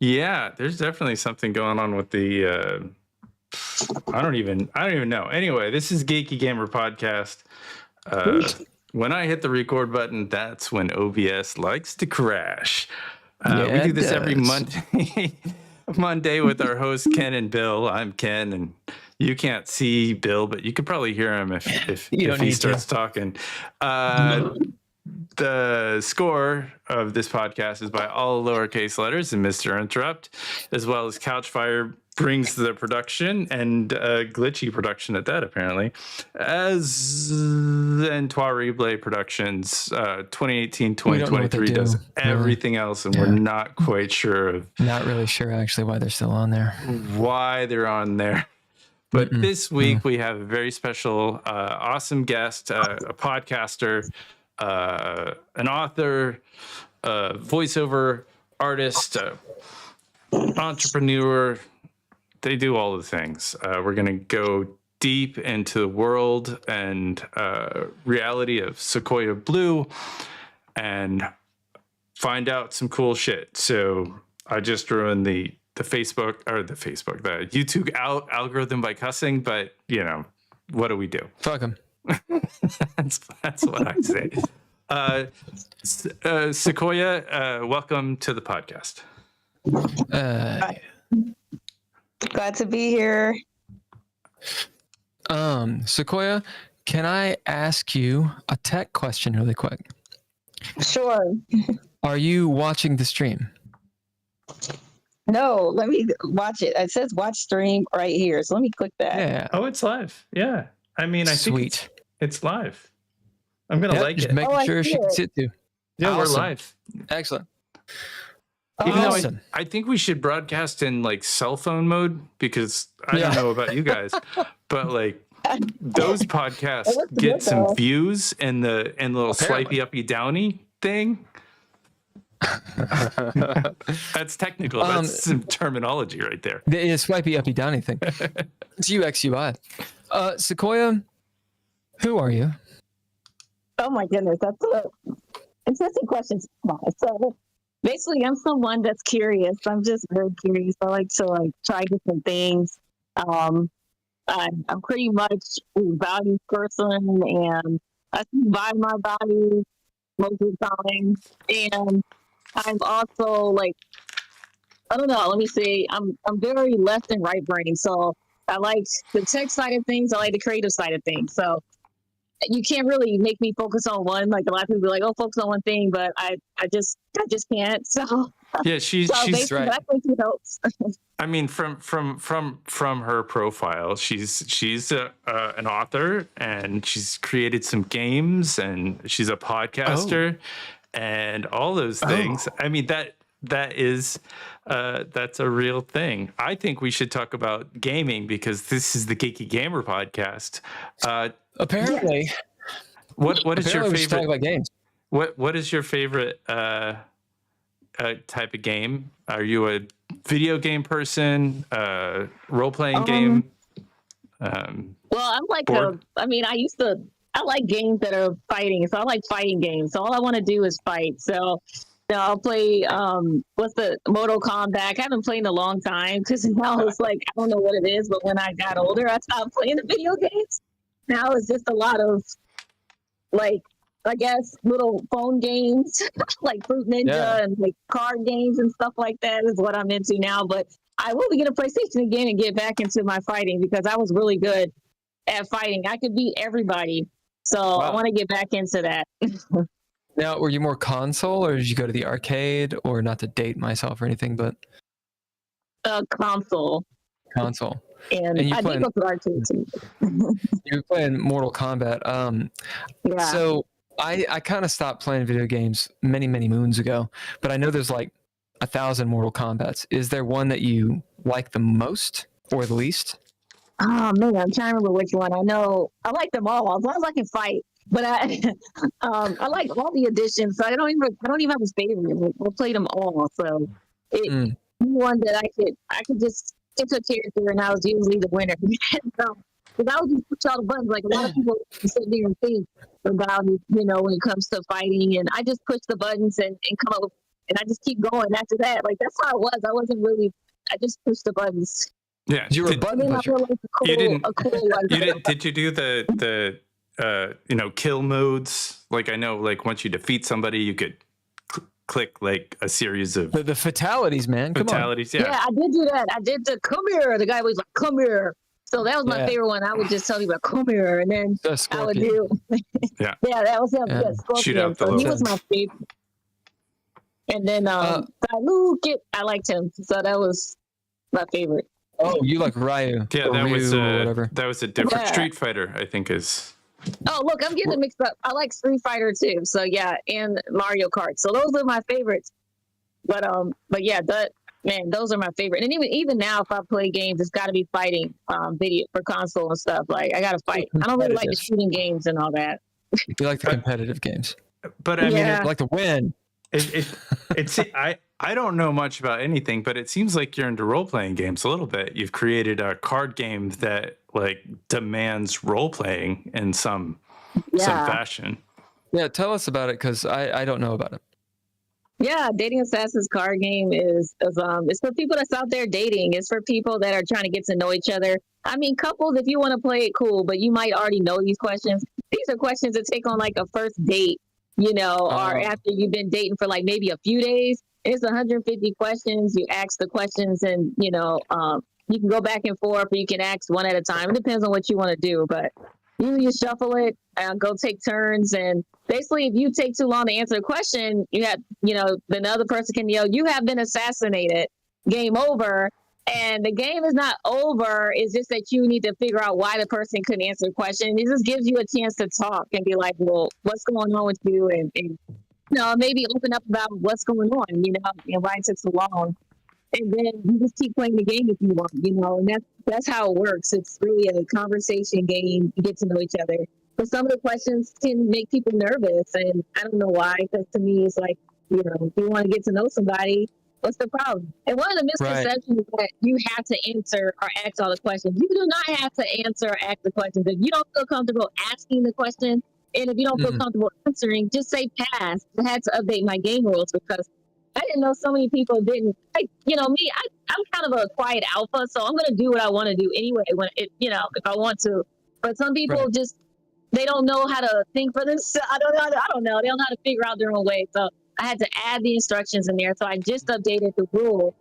Yeah, there's definitely something going on with the. I don't even know. Anyway, this is Geeky Gamer Podcast. When I hit the record button, that's when OBS likes to crash. We do this every Monday. Monday with our hosts Ken and Bill. I'm Ken, and you can't see Bill, but you could probably hear him if he starts talking. The score of this podcast is by all lowercase letters and Mr. Interrupt, as well as Couchfire brings the production, and glitchy production at that, apparently, as and Trois Replay Productions 2018-2023 does everything else, and we're not quite sure not really sure actually why they're still on there. But this week we have a very special, awesome guest, a podcaster, an author, voiceover artist, entrepreneur. They do all the things. We're going to go deep into the world and reality of Siquoyia Blue and find out some cool shit. So I just ruined the YouTube algorithm by cussing, but what do we do? Fuck them. that's what I say. Siquoyia, welcome to the podcast. Glad to be here. Siquoyia, can I ask you a tech question really quick? Sure. Are you watching the stream? No, let me watch it. It says watch stream right here. So let me click that. Yeah. Oh, it's live. Yeah. I mean, I think it's live. I'm going to like just it. Making sure she can sit too. Yeah, awesome. We're live. Excellent. Even though I think we should broadcast in like cell phone mode, because I don't know about you guys, but like those podcasts get some views and the little swipey uppy downy thing. That's technical. That's some terminology right there. The swipey uppy downy thing. It's UX UI. Siquoyia, who are you? Oh my goodness, that's an interesting question. So basically, I'm someone that's curious. I'm just very curious. I like to try different things. I'm pretty much a values person, and I buy my values most of the time. And I'm also I don't know. Let me say, I'm very left and right brain. So I like the tech side of things. I like the creative side of things. So you can't really make me focus on one. Like a lot of people be like, "Oh, focus on one thing," but I just can't. So yeah, she's right. I think it helps. I mean, from her profile, she's an author, and she's created some games, and she's a podcaster, and all those things. I mean, that's a real thing. I think we should talk about gaming, because this is the Geeky Gamer Podcast. Apparently, what is your favorite? Talk about games. What is your favorite type of game? Are you a video game person? Role playing game? Well, I'm like I like games that are fighting. So I like fighting games. So all I want to do is fight. So I'll play what's the Mortal Kombat. I haven't played in a long time, because now it's like I don't know what it is. But when I got older, I stopped playing the video games. Now it's just a lot of I guess little phone games like Fruit Ninja and like card games and stuff like that is what I'm into now. But I will be getting a PlayStation again and get back into my fighting, because I was really good at fighting. I could beat everybody. So I want to get back into that. Now, were you more console, or did you go to the arcade, or not to date myself or anything, but console. And I did go to the arcade too. You were playing Mortal Kombat. So I kind of stopped playing video games many, many moons ago, but I know there's like 1,000 Mortal Kombats. Is there one that you like the most or the least? Oh man, I'm trying to remember which one. I know I like them all as long as I can fight. But I like all the editions. So I don't even have a favorite. I played them all. So one that I could just pick a character, and I was usually the winner. So, because I would just push all the buttons. Like a lot of people sit there and think about it, when it comes to fighting, and I just push the buttons and come up with and I just keep going after that. Like that's how it was. I wasn't really. I just pushed the buttons. Yeah, You were a button pusher. Like you didn't. You didn't. Did you do the kill modes? Like I know, like once you defeat somebody, you could click like a series of the fatalities, man. Come fatalities. Yeah, I did do that. I did the come here. The guy was like, come here. So that was my favorite one. I would just tell you about come here, and then I would do. Yeah, that was him. Yeah, Scorpion. Shoot out the so he was my favorite. And then Salukit, I liked him, so that was my favorite. Oh, you like Ryu? Yeah, or that Ryu was or whatever. That was a different Street Fighter. I think is. Oh, look, I'm getting mixed up. I like Street Fighter too. So yeah, and Mario Kart. So those are my favorites. But yeah, those are my favorite. And even now, if I play games, it's got to be fighting video for console and stuff. Like I got to fight. I don't really like the shooting games and all that. You like the competitive games, but I mean, like the win. It's I don't know much about anything, but it seems like you're into role playing games a little bit. You've created a card game that like demands role playing in some fashion. Yeah, tell us about it because I don't know about it. Yeah, Dating Assassins card game is it's for people that's out there dating. It's for people that are trying to get to know each other. I mean, couples, if you want to play it, cool, but you might already know these questions. These are questions that take on like a first date, or after you've been dating for like maybe a few days. It's 150 questions. You ask the questions and, you can go back and forth or you can ask one at a time. It depends on what you want to do, but you shuffle it and go take turns. And basically, if you take too long to answer the question, you have, then the other person can yell, you have been assassinated, game over. And the game is not over. It's just that you need to figure out why the person couldn't answer the question. It just gives you a chance to talk and be like, well, what's going on with you? And maybe open up about what's going on, and why it took so long. And then you just keep playing the game if you want, and that's how it works. It's really a conversation game. You get to know each other. But some of the questions can make people nervous, and I don't know why, because to me, it's like, if you want to get to know somebody, what's the problem? And one of the misconceptions is that you have to answer or ask all the questions. You do not have to answer or ask the questions. If you don't feel comfortable asking the question, and if you don't feel comfortable answering, just say pass. I had to update my game rules because I didn't know so many people didn't. I'm kind of a quiet alpha, so I'm going to do what I want to do anyway. If I want to. But some people just they don't know how to think for themselves. I don't know. They don't know how to figure out their own way. So I had to add the instructions in there. So I just updated the rule,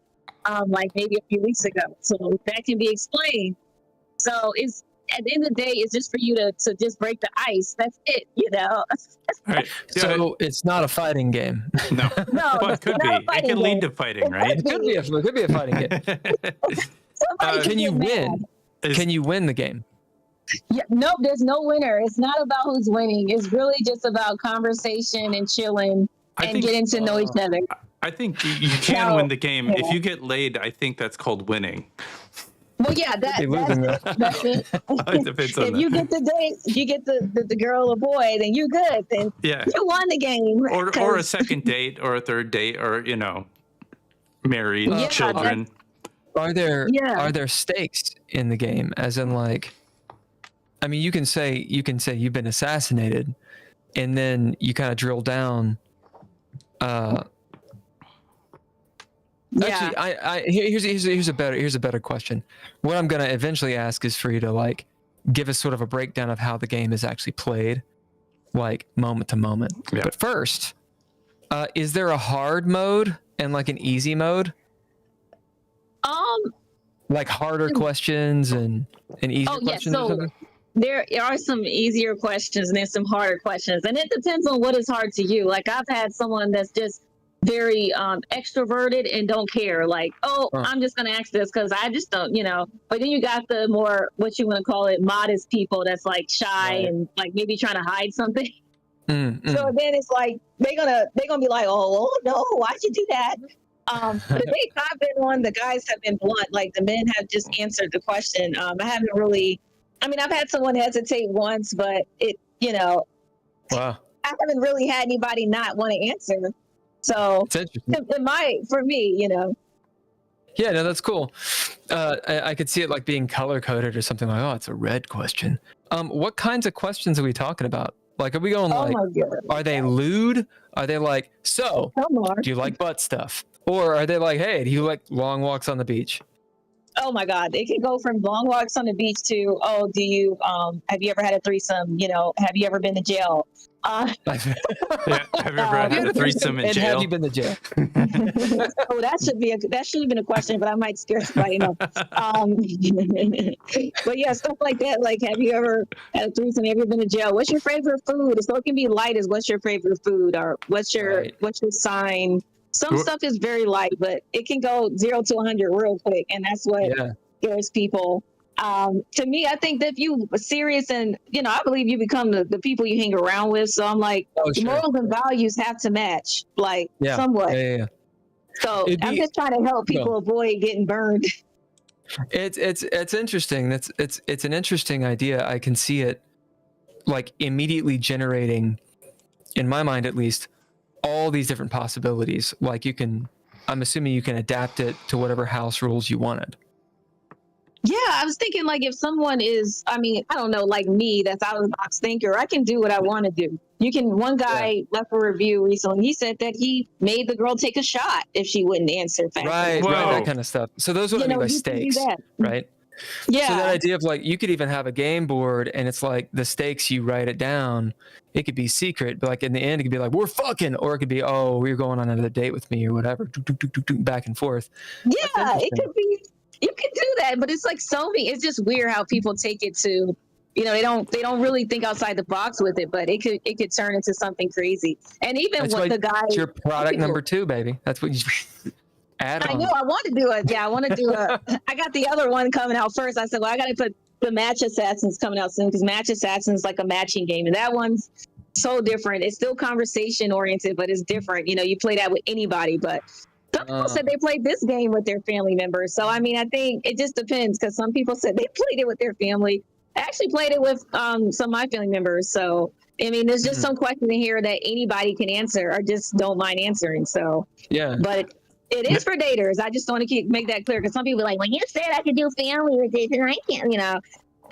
like maybe a few weeks ago, so that can be explained. So it's. At the end of the day, it's just for you to just break the ice. That's it, Right. So it's not a fighting game. No, well, it could be. It could lead to fighting, right? It could be a fighting game. Can you win? Can you win the game? Yeah, nope. There's no winner. It's not about who's winning. It's really just about conversation and chilling and getting to know each other. I think you can win the game if you get laid. I think that's called winning. Well, yeah, that's it. It depends on if you get the date, if you get the girl or boy, then you're good. Then you won the game. Or a second date, or a third date, or married, children. Are there stakes in the game? As in, like, I mean, you can say you've been assassinated, and then you kind of drill down. Actually, here's a better question. What I'm gonna eventually ask is for you to like give us sort of a breakdown of how the game is actually played, like moment to moment. Yeah. But first, is there a hard mode and like an easy mode? Like harder questions and easier questions. Or something? There are some easier questions and there's some harder questions, and it depends on what is hard to you. Like I've had someone that's just very extroverted and don't care, like, I'm just gonna ask this because I just don't, but then you got the more, what you want to call it, modest people that's like shy and like maybe trying to hide something. So then it's like they're gonna be like, oh no, why'd you do that? The dates I've been on, the guys have been blunt, like the men have just answered the question. I've had someone hesitate once, but wow, I haven't really had anybody not want to answer. So it might, for me, Yeah, no, that's cool. I could see it like being color coded or something like, it's a red question. What kinds of questions are we talking about? Like, are we going Oh like, my God. are they lewd? Are they like, so Come on. do you like butt stuff? Or are they like, hey, do you like long walks on the beach? Oh my God. It can go from long walks on the beach to, oh, do you, have you ever had a threesome? You know, have you ever been to jail? Yeah. Have you ever had a threesome in and jail? have you been to jail? Oh, that should have been a question, but I might scare somebody enough. But yeah, stuff like that. Like, have you ever had a threesome? Have you ever been to jail? What's your favorite food? So it can be light as what's your favorite food, or what's your sign? Some stuff is very light, but it can go 0 to 100 real quick, and that's what scares people. To me, I think that if you are serious, and I believe you become the people you hang around with. So I'm like, morals and values have to match, like somewhat. Yeah. So I'm just trying to help people avoid getting burned. It's interesting. It's an interesting idea. I can see it like immediately generating, in my mind at least, all these different possibilities. Like I'm assuming you can adapt it to whatever house rules you wanted. Yeah, I was thinking like if someone is, I don't know, like me, that's out of the box thinker, I can do what I want to do. One guy left a review recently. He said that he made the girl take a shot if she wouldn't answer fast. Right, that kind of stuff. So those are what I mean by stakes, right? Yeah. So that idea of like, you could even have a game board and it's like the stakes, you write it down. It could be secret, but like in the end, it could be like, we're fucking, or it could be, oh, we're going on another date with me or whatever, back and forth. Yeah, it could be. You can do that, but it's like it's just weird how people take it to, they don't really think outside the box with it, but it could turn into something crazy. And even that's what the guy, it's your product number 2, baby. That's what you add on. I know. I want to do it. Yeah, I want to do I got the other one coming out first. I said, well, I got to put the Match Assassins coming out soon, because Match Assassins is like a matching game, and that one's so different. It's still conversation oriented, but it's different. You play that with anybody, but some people said they played this game with their family members. So, I think it just depends, because some people said they played it with their family. I actually played it with some of my family members. So, there's just some questions in here that anybody can answer, or just don't mind answering. So, yeah. But it is for daters. I just want to make that clear, because some people are like, when you said I could do family with this, and I can't,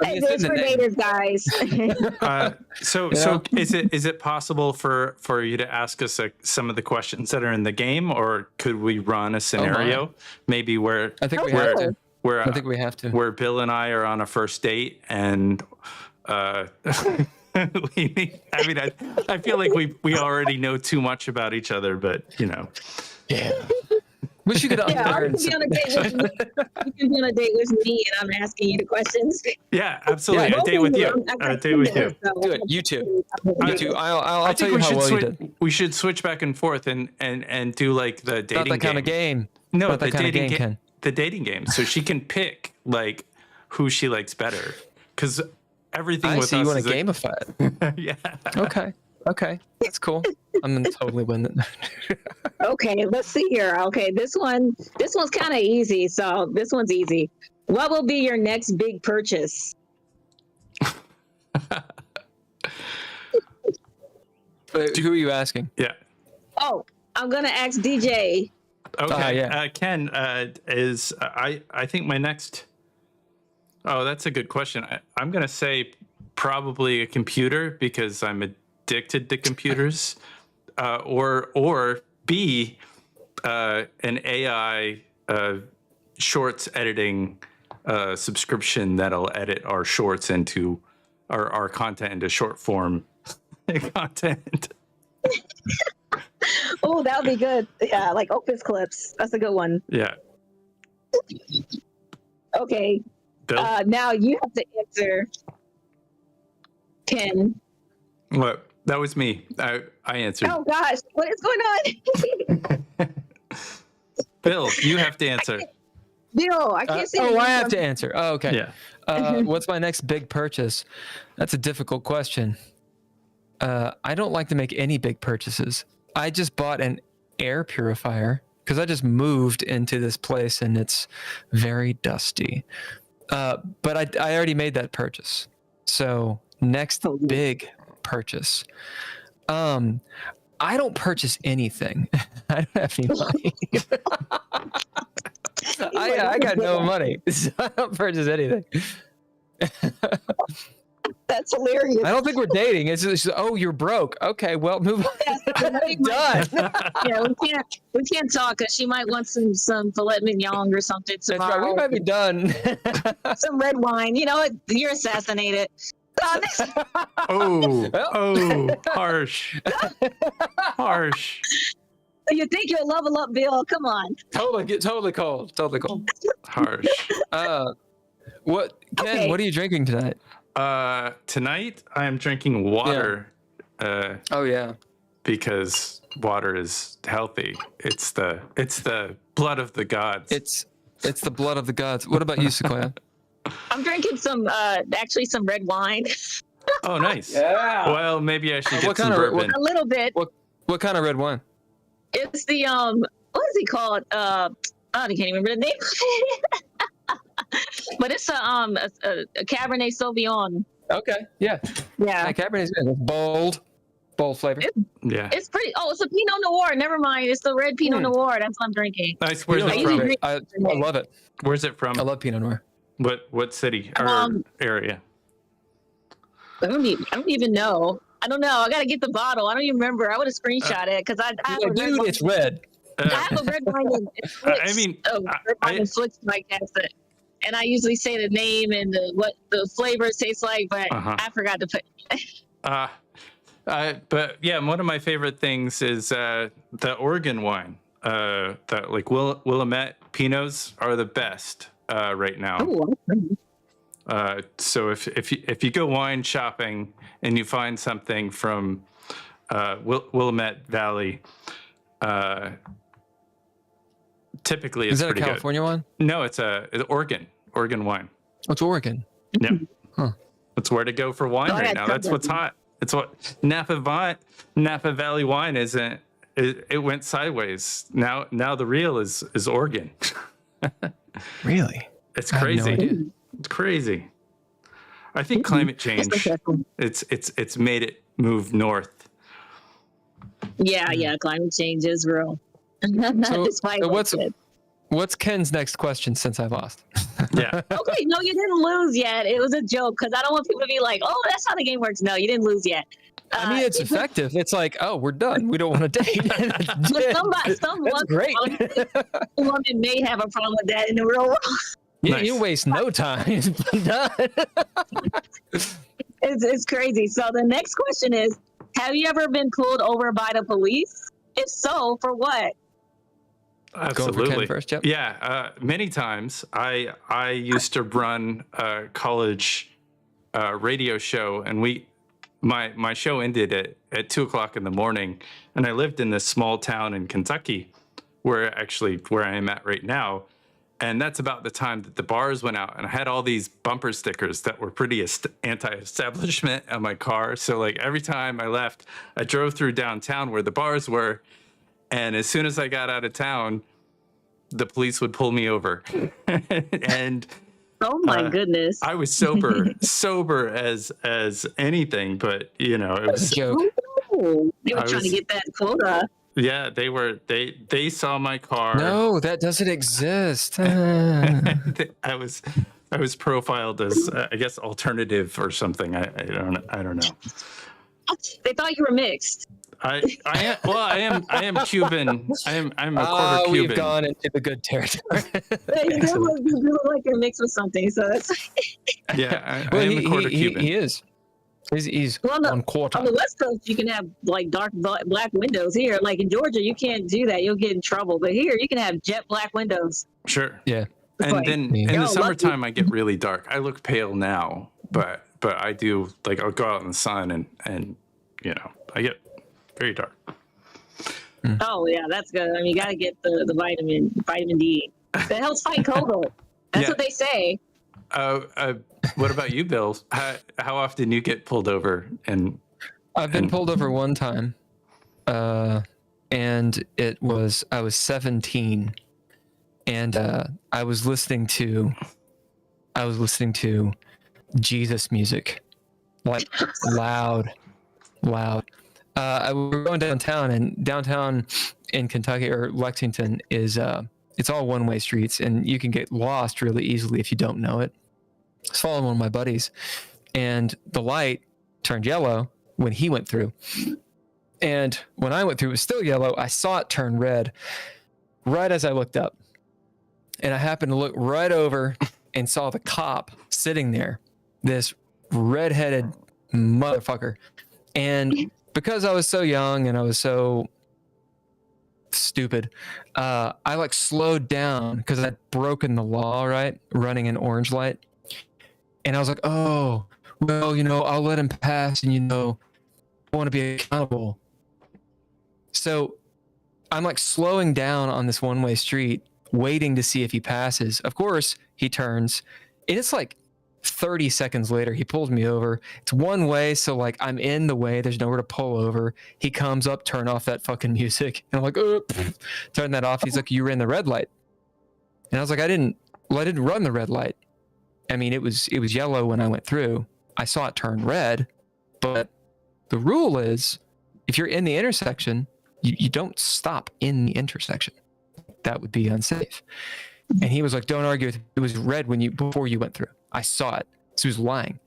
It's for daters, guys. So is it possible for you to ask us some of the questions that are in the game, or could we run a scenario maybe where I think we have to. Where Bill and I are on a first date, and I feel like we already know too much about each other, but yeah. Wish you could you can be on a date with me, and I'm asking you the questions. Yeah, absolutely. A date with you. A date with you. Do it. You too. I'll tell you how well you did. We should switch back and forth and do like the dating game. Not that kind of game. No, the dating game. The dating game. So she can pick like who she likes better, because everything with us. You want to gamify it? Yeah. Okay, that's cool. I'm gonna totally win it. Okay, let's see here. Okay, this one's kind of easy. So this one's easy. What will be your next big purchase? Who are you asking? Yeah. Oh, I'm gonna ask DJ. Okay. Ken is I think my next. Oh, that's a good question. I'm gonna say probably a computer, because I'm addicted to computers, or B, an AI shorts editing subscription that'll edit our shorts into our content into short form content. Oh, that would be good. Yeah, like Opus clips. That's a good one. Yeah. Okay. Bill? Now you have to answer. Ken. What? That was me. I answered. Oh gosh, what is going on? Bill, you have to answer. Bill, I can't see. I have to answer. Oh, okay. Yeah. What's my next big purchase? That's a difficult question. I don't like to make any big purchases. I just bought an air purifier because I just moved into this place and it's very dusty. But I already made that purchase. So next big purchase. I don't purchase anything. I don't have any money. I got no money, so I don't purchase anything. That's hilarious. I don't think we're dating. It's just, oh, you're broke. Okay, well, move on. Yes, Done. yeah, we can't talk because she might want some filet mignon or something That's right. tomorrow. We might be done. Some red wine. You know what? You're assassinated. Harsh. Harsh. You think you'll level up, Bill? Come on. Totally cold. Harsh. What, Ken? Okay. What are you drinking tonight? Tonight I am drinking water. Oh yeah. Because water is healthy. It's the blood of the gods. It's the blood of the gods. What about you, Sequoia? I'm drinking some red wine. Oh, nice. Yeah. Well, maybe I should get What some kind of- bourbon. A little bit. What kind of red wine? It's the what is he called? I can't even remember the name. But it's a Cabernet Sauvignon. Okay. Yeah. Yeah. Cabernet's good. It's bold flavor. Yeah. It's pretty. Oh, it's a Pinot Noir. Never mind. It's the red Pinot Noir. That's what I'm drinking. Nice. Where's Pinot it Noir's from? great. I love it. Where's it from? I love Pinot Noir. What city or area? I don't even know. I don't know. I gotta get the bottle. I don't even remember. I would have screenshot it because I have a red Dude, wine. it's red. I have a red wine in Flix. I mean, red wine in Flix podcast it. And I usually say the name and what the flavors taste like, but I forgot to put. But yeah, one of my favorite things is the Oregon wine. That like Willamette Pinots are the best right now. Oh, So if you go wine shopping and you find something from Willamette Valley, typically it's Is that a pretty California one? good. No, it's Oregon wine. Oh, it's Oregon. Yeah, that's where to go for wine right now. That's what's hot. It's what Napa Valley wine isn't. It went sideways. Now the real is Oregon. Really? It's I had no crazy. idea. It's crazy. I think climate change it's made it move north. Yeah. Climate change is real. What's Ken's next question since I lost? Yeah. Okay, no, you didn't lose yet. It was a joke because I don't want people to be like, "Oh, that's how the game works." No, you didn't lose yet. I mean, it's effective. It's like, oh, we're done. We don't want to date. Someone great. woman may have a problem with that in the real world. Nice. You waste no time. It's done. It's crazy. So the next question is, have you ever been pulled over by the police? If so, for what? Absolutely. Going for Ken first, yep. Yeah, many times. I used to run a college radio show, and my show ended at 2:00 in the morning, and I lived in this small town in Kentucky, where I am at right now, and that's about the time that the bars went out, and I had all these bumper stickers that were pretty anti-establishment on my car. So like every time I left, I drove through downtown where the bars were. And as soon as I got out of town, the police would pull me over. And oh my goodness, I was sober as anything, but it was a joke. Oh, they were trying to get that quota. Yeah, they saw my car. No, that doesn't exist. I was profiled as I guess alternative or something. I don't know. They thought you were mixed. I am Cuban. I'm a quarter Cuban. We've gone into the good territory. You look like you're mixed with something, so it's yeah. I am a quarter Cuban. He is. He's on quarter. On the West Coast, you can have like dark black windows. Here, like in Georgia, you can't do that. You'll get in trouble. But here, you can have jet black windows. Sure. Yeah. And then in the summertime, I get really dark. I look pale now, but I do like I'll go out in the sun and I get very dark. Oh yeah, that's good. I mean, you gotta get the vitamin D. That helps fight COVID. That's what they say. What about you, Bill? How often you get pulled over? I've been pulled over one time, and I was 17, and I was listening to Jesus music, like loud. We were going downtown, and downtown in Kentucky or Lexington is it's all one-way streets, and you can get lost really easily if you don't know it. I was following one of my buddies, and the light turned yellow when he went through. And when I went through, it was still yellow. I saw it turn red right as I looked up. And I happened to look right over and saw the cop sitting there, this redheaded motherfucker. And because I was so young and I was so stupid, I like slowed down because I'd broken the law, right? Running an orange light. And I was like, oh, well, you know, I'll let him pass and, you know, I want to be accountable. So I'm like slowing down on this one-way street, waiting to see if he passes. Of course, he turns. And it's like 30 seconds later, he pulls me over. It's one way, so like I'm in the way. There's nowhere to pull over. He comes up, turn off that fucking music. And I'm like, oh, turn that off. He's like, you ran the red light. And I was like, I didn't run the red light. I mean, it was yellow when I went through. I saw it turn red, but the rule is if you're in the intersection, you don't stop in the intersection. That would be unsafe. And he was like, don't argue with it. It was red before you went through. I saw it. So he was lying.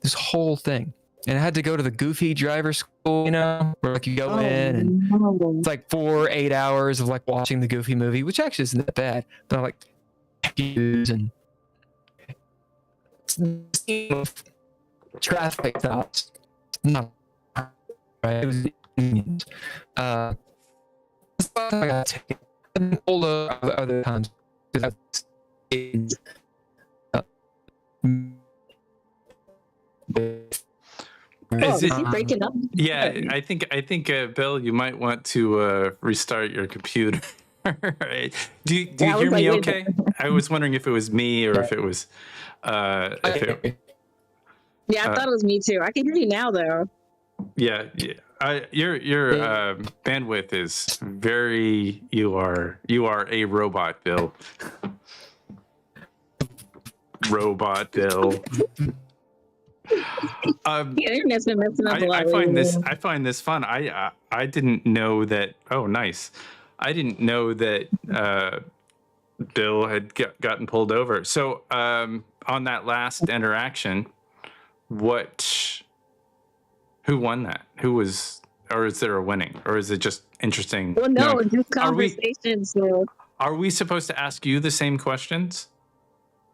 This whole thing. And I had to go to the Goofy driver school, you know, where like you go in and it's like 8 hours of like watching the Goofy movie, which actually isn't that bad. But I'm like, and traffic stops. Not right. It was I got taken. All the other times. Is he breaking up? Yeah, I think Bill, you might want to restart your computer. Right. Do you hear me okay? I was wondering if it was me or if it was Yeah, I thought it was me too. I can hear you now though. Yeah. Your bandwidth is very. You are a robot, Bill. Robot Bill. Internet's been messing up a lot. I find this fun. I didn't know that. Oh, nice. I didn't know that Bill had gotten pulled over. So on that last interaction, who won that? Who was, or is there a winning, or is it just interesting? Well, no, just conversations. Are we supposed to ask you the same questions?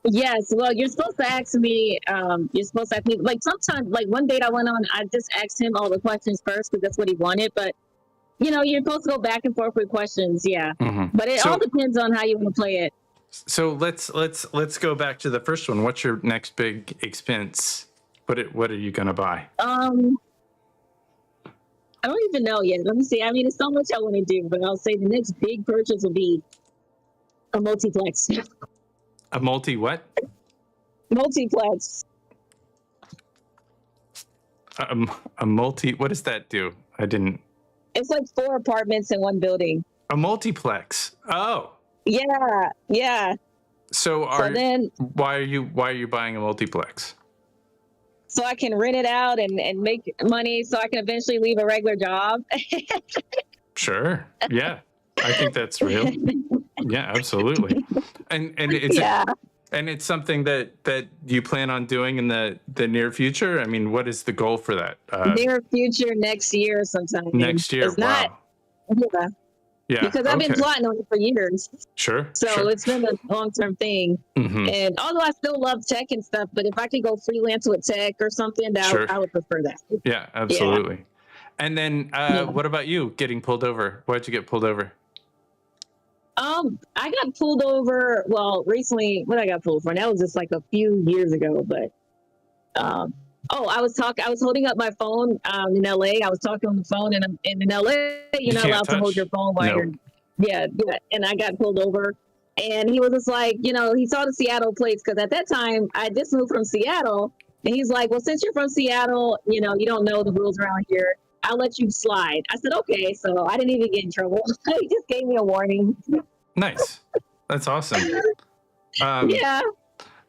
Yes. Well, you're supposed to ask me. Like sometimes, like one date I went on, I just asked him all the questions first because that's what he wanted. But you know, you're supposed to go back and forth with questions. Yeah. Mm-hmm. But it all depends on how you want to play it. So let's go back to the first one. What's your next big expense? What are you gonna buy? I don't even know yet. Let me see. I mean, it's so much I want to do, but I'll say the next big purchase will be a multiplex. A multi-what? Multiplex. A multi. What does that do? I didn't. It's like 4 apartments in one building. A multiplex. Oh. Yeah. So why are you buying a multiplex? So I can rent it out and make money so I can eventually leave a regular job. Sure. Yeah. I think that's real. Yeah, absolutely. And it's something that you plan on doing in the near future. I mean, what is the goal for that? Near future, next year sometime. Next year. It's not. Yeah. Yeah. Because I've been plotting on it for years. Sure. So it's been a long-term thing. Mm-hmm. And although I still love tech and stuff, but if I could go freelance with tech or something, I would prefer that. Yeah, absolutely. Yeah. And then what about you getting pulled over? Why'd you get pulled over? I got pulled over. Well, recently, when I got pulled for, and that was just like a few years ago. But I was holding up my phone in LA. I was talking on the phone, and in LA, you're not allowed to hold your phone while you're. Yeah. And I got pulled over, and he was just like, you know, he saw the Seattle plates because at that time I just moved from Seattle, and he's like, well, since you're from Seattle, you know, you don't know the rules around here. I'll let you slide. I said, okay. So I didn't even get in trouble. He just gave me a warning. Nice. That's awesome. Yeah.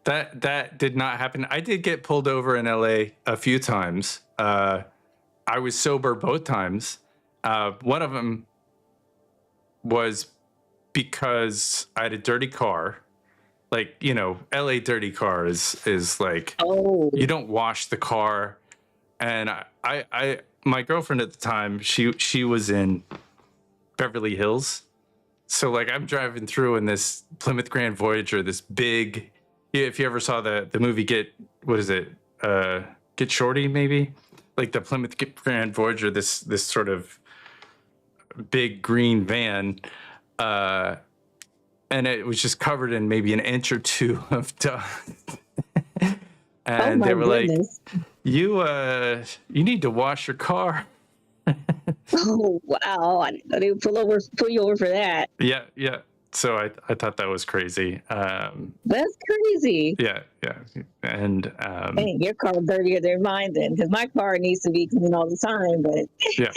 That did not happen. I did get pulled over in LA a few times. I was sober both times. One of them was because I had a dirty car like, you know, LA dirty car is like, you don't wash the car. And I my girlfriend at the time, she was in Beverly Hills. So like I'm driving through in this Plymouth Grand Voyager, this big, if you ever saw the movie Get Shorty, maybe, like the Plymouth Grand Voyager, this sort of big green van, and it was just covered in maybe an inch or two of dust. And they were goodness. Like, you need to wash your car. Oh wow! They pull you over for that. Yeah. So I thought that was crazy. That's crazy. Yeah. And hey, your car's dirtier than mine then, because my car needs to be clean all the time. But yeah,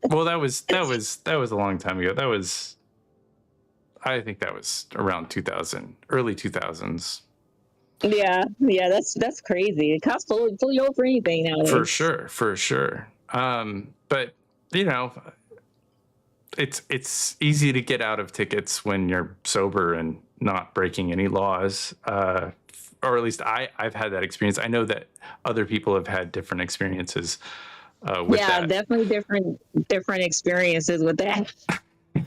well, that was a long time ago. I think that was around 2000, early 2000s. Yeah, that's crazy. The cops pull you over for anything nowadays. For sure. But you know, it's easy to get out of tickets when you're sober and not breaking any laws. Or at least I've had that experience. I know that other people have had different experiences with that. Definitely different experiences with that.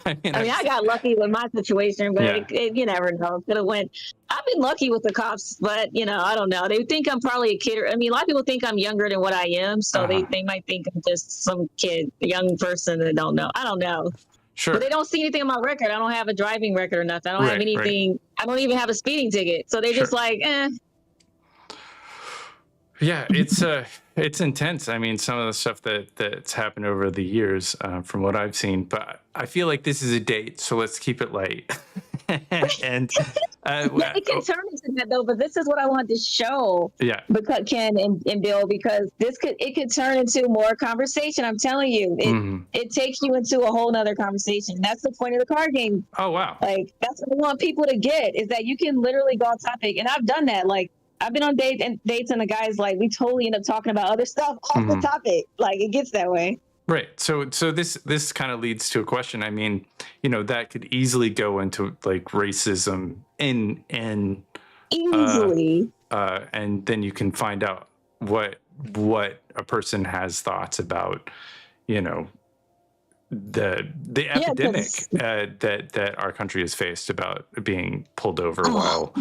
I mean, I got lucky with my situation, but you never know. Could have went. I've been lucky with the cops, but you know, I don't know. They think I'm probably a kid. I mean, a lot of people think I'm younger than what I am, so they might think I'm just some kid, a young person that don't know. I don't know. Sure. But they don't see anything on my record. I don't have a driving record or nothing. I don't have anything. Right. I don't even have a speeding ticket. So they just like, eh. Yeah, it's intense. I mean, some of the stuff that's happened over the years, from what I've seen. But I feel like this is a date, so let's keep it light. And it can turn into that though. But this is what I want to show. Yeah. Because Ken and Bill, because it could turn into more conversation. I'm telling you, it takes you into a whole nother conversation. That's the point of the card game. Oh wow! Like that's what I want people to get, is that you can literally go on topic, and I've done that. Like, I've been on dates and the guys, like, we totally end up talking about other stuff off the topic. Like, it gets that way. Right. So this kind of leads to a question. I mean, you know, that could easily go into like racism in easily. And then you can find out what a person has thoughts about, you know, the epidemic that our country has faced about being pulled over while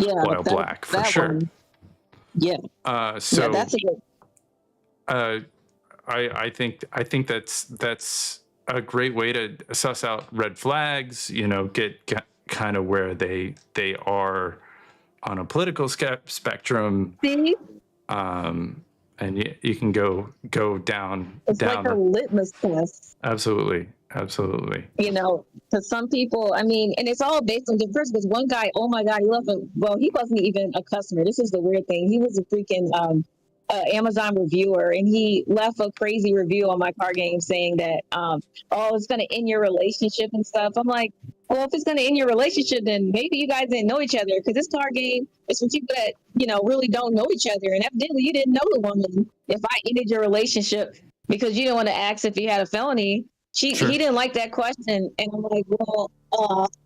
black, for sure. One. Yeah. So that's a good. I think that's a great way to suss out red flags. You know, get kind of where they are on a political spectrum. See? And you can go down. It's like a litmus test. Absolutely. You know, to some people, I mean, and it's all based on the person. Because one guy, oh my God, he wasn't even a customer. This is the weird thing. He was a freaking Amazon reviewer, and he left a crazy review on my card game saying that, it's going to end your relationship and stuff. I'm like, well, if it's going to end your relationship, then maybe you guys didn't know each other, because this card game is for people that, you know, really don't know each other. And evidently you didn't know the woman. If I ended your relationship because you didn't want to ask if you had a felony, he didn't like that question. And I'm like, well,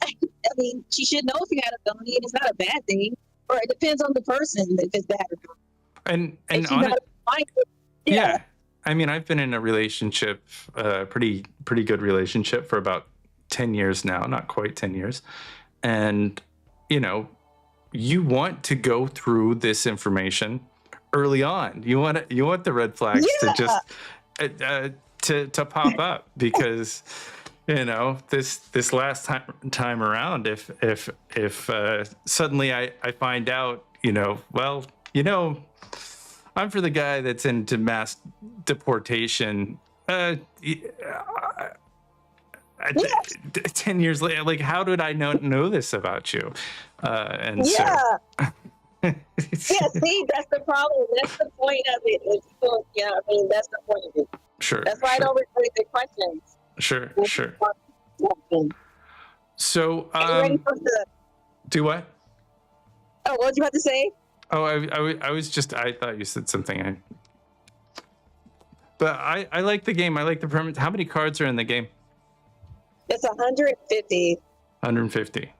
I mean, she should know if you had a felony, and it's not a bad thing. Or it depends on the person if it's bad or not. And on it, yeah. I mean, I've been in a relationship, pretty good relationship, for about 10 years now, not quite 10 years. And, you know, you want to go through this information early on. You want the red flags to just to pop up, because, you know, this last time around, if suddenly I find out, you know, well, you know, I'm for the guy that's into mass deportation. 10 years later, like, how did I know this about you? And see, that's the problem. That's the point of it. People, I mean, that's the point of it. Sure. That's why I don't repeat the questions. Sure. So, do what? Oh, what was you about to say? Oh, I was just, I thought you said something. But I like the game. I like the permit. How many cards are in the game? It's 150. 150.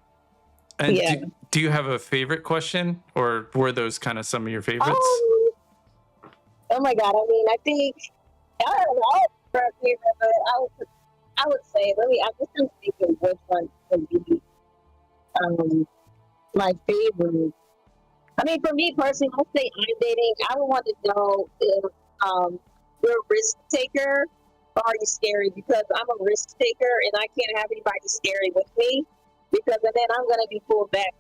And Do you have a favorite question, or were those kind of some of your favorites? Oh my God! I mean, I think I don't know for a favorite, but I would say I'm just thinking which one would be my favorite. I mean, for me personally, I'll say I'm dating. I would want to know if you're a risk taker or are you scary? Because I'm a risk taker and I can't have anybody scary with me because then I'm going to be pulled back.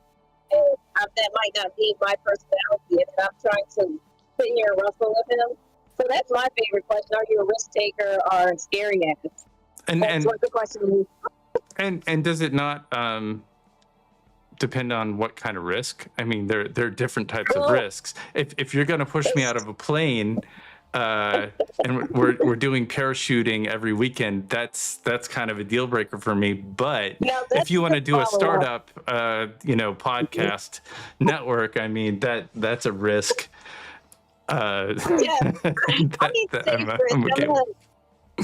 And that might not be my personality. And I'm trying to sit here and wrestle with him. So that's my favorite question. Are you a risk taker or a scary ass? That's what the question is. And does it not depend on what kind of risk? I mean, there are different types of risks. If you're going to push me out of a plane, and we're doing parachuting every weekend, that's kind of a deal breaker for me. But if you want to do a startup, podcast network, I mean that's a risk. Yeah,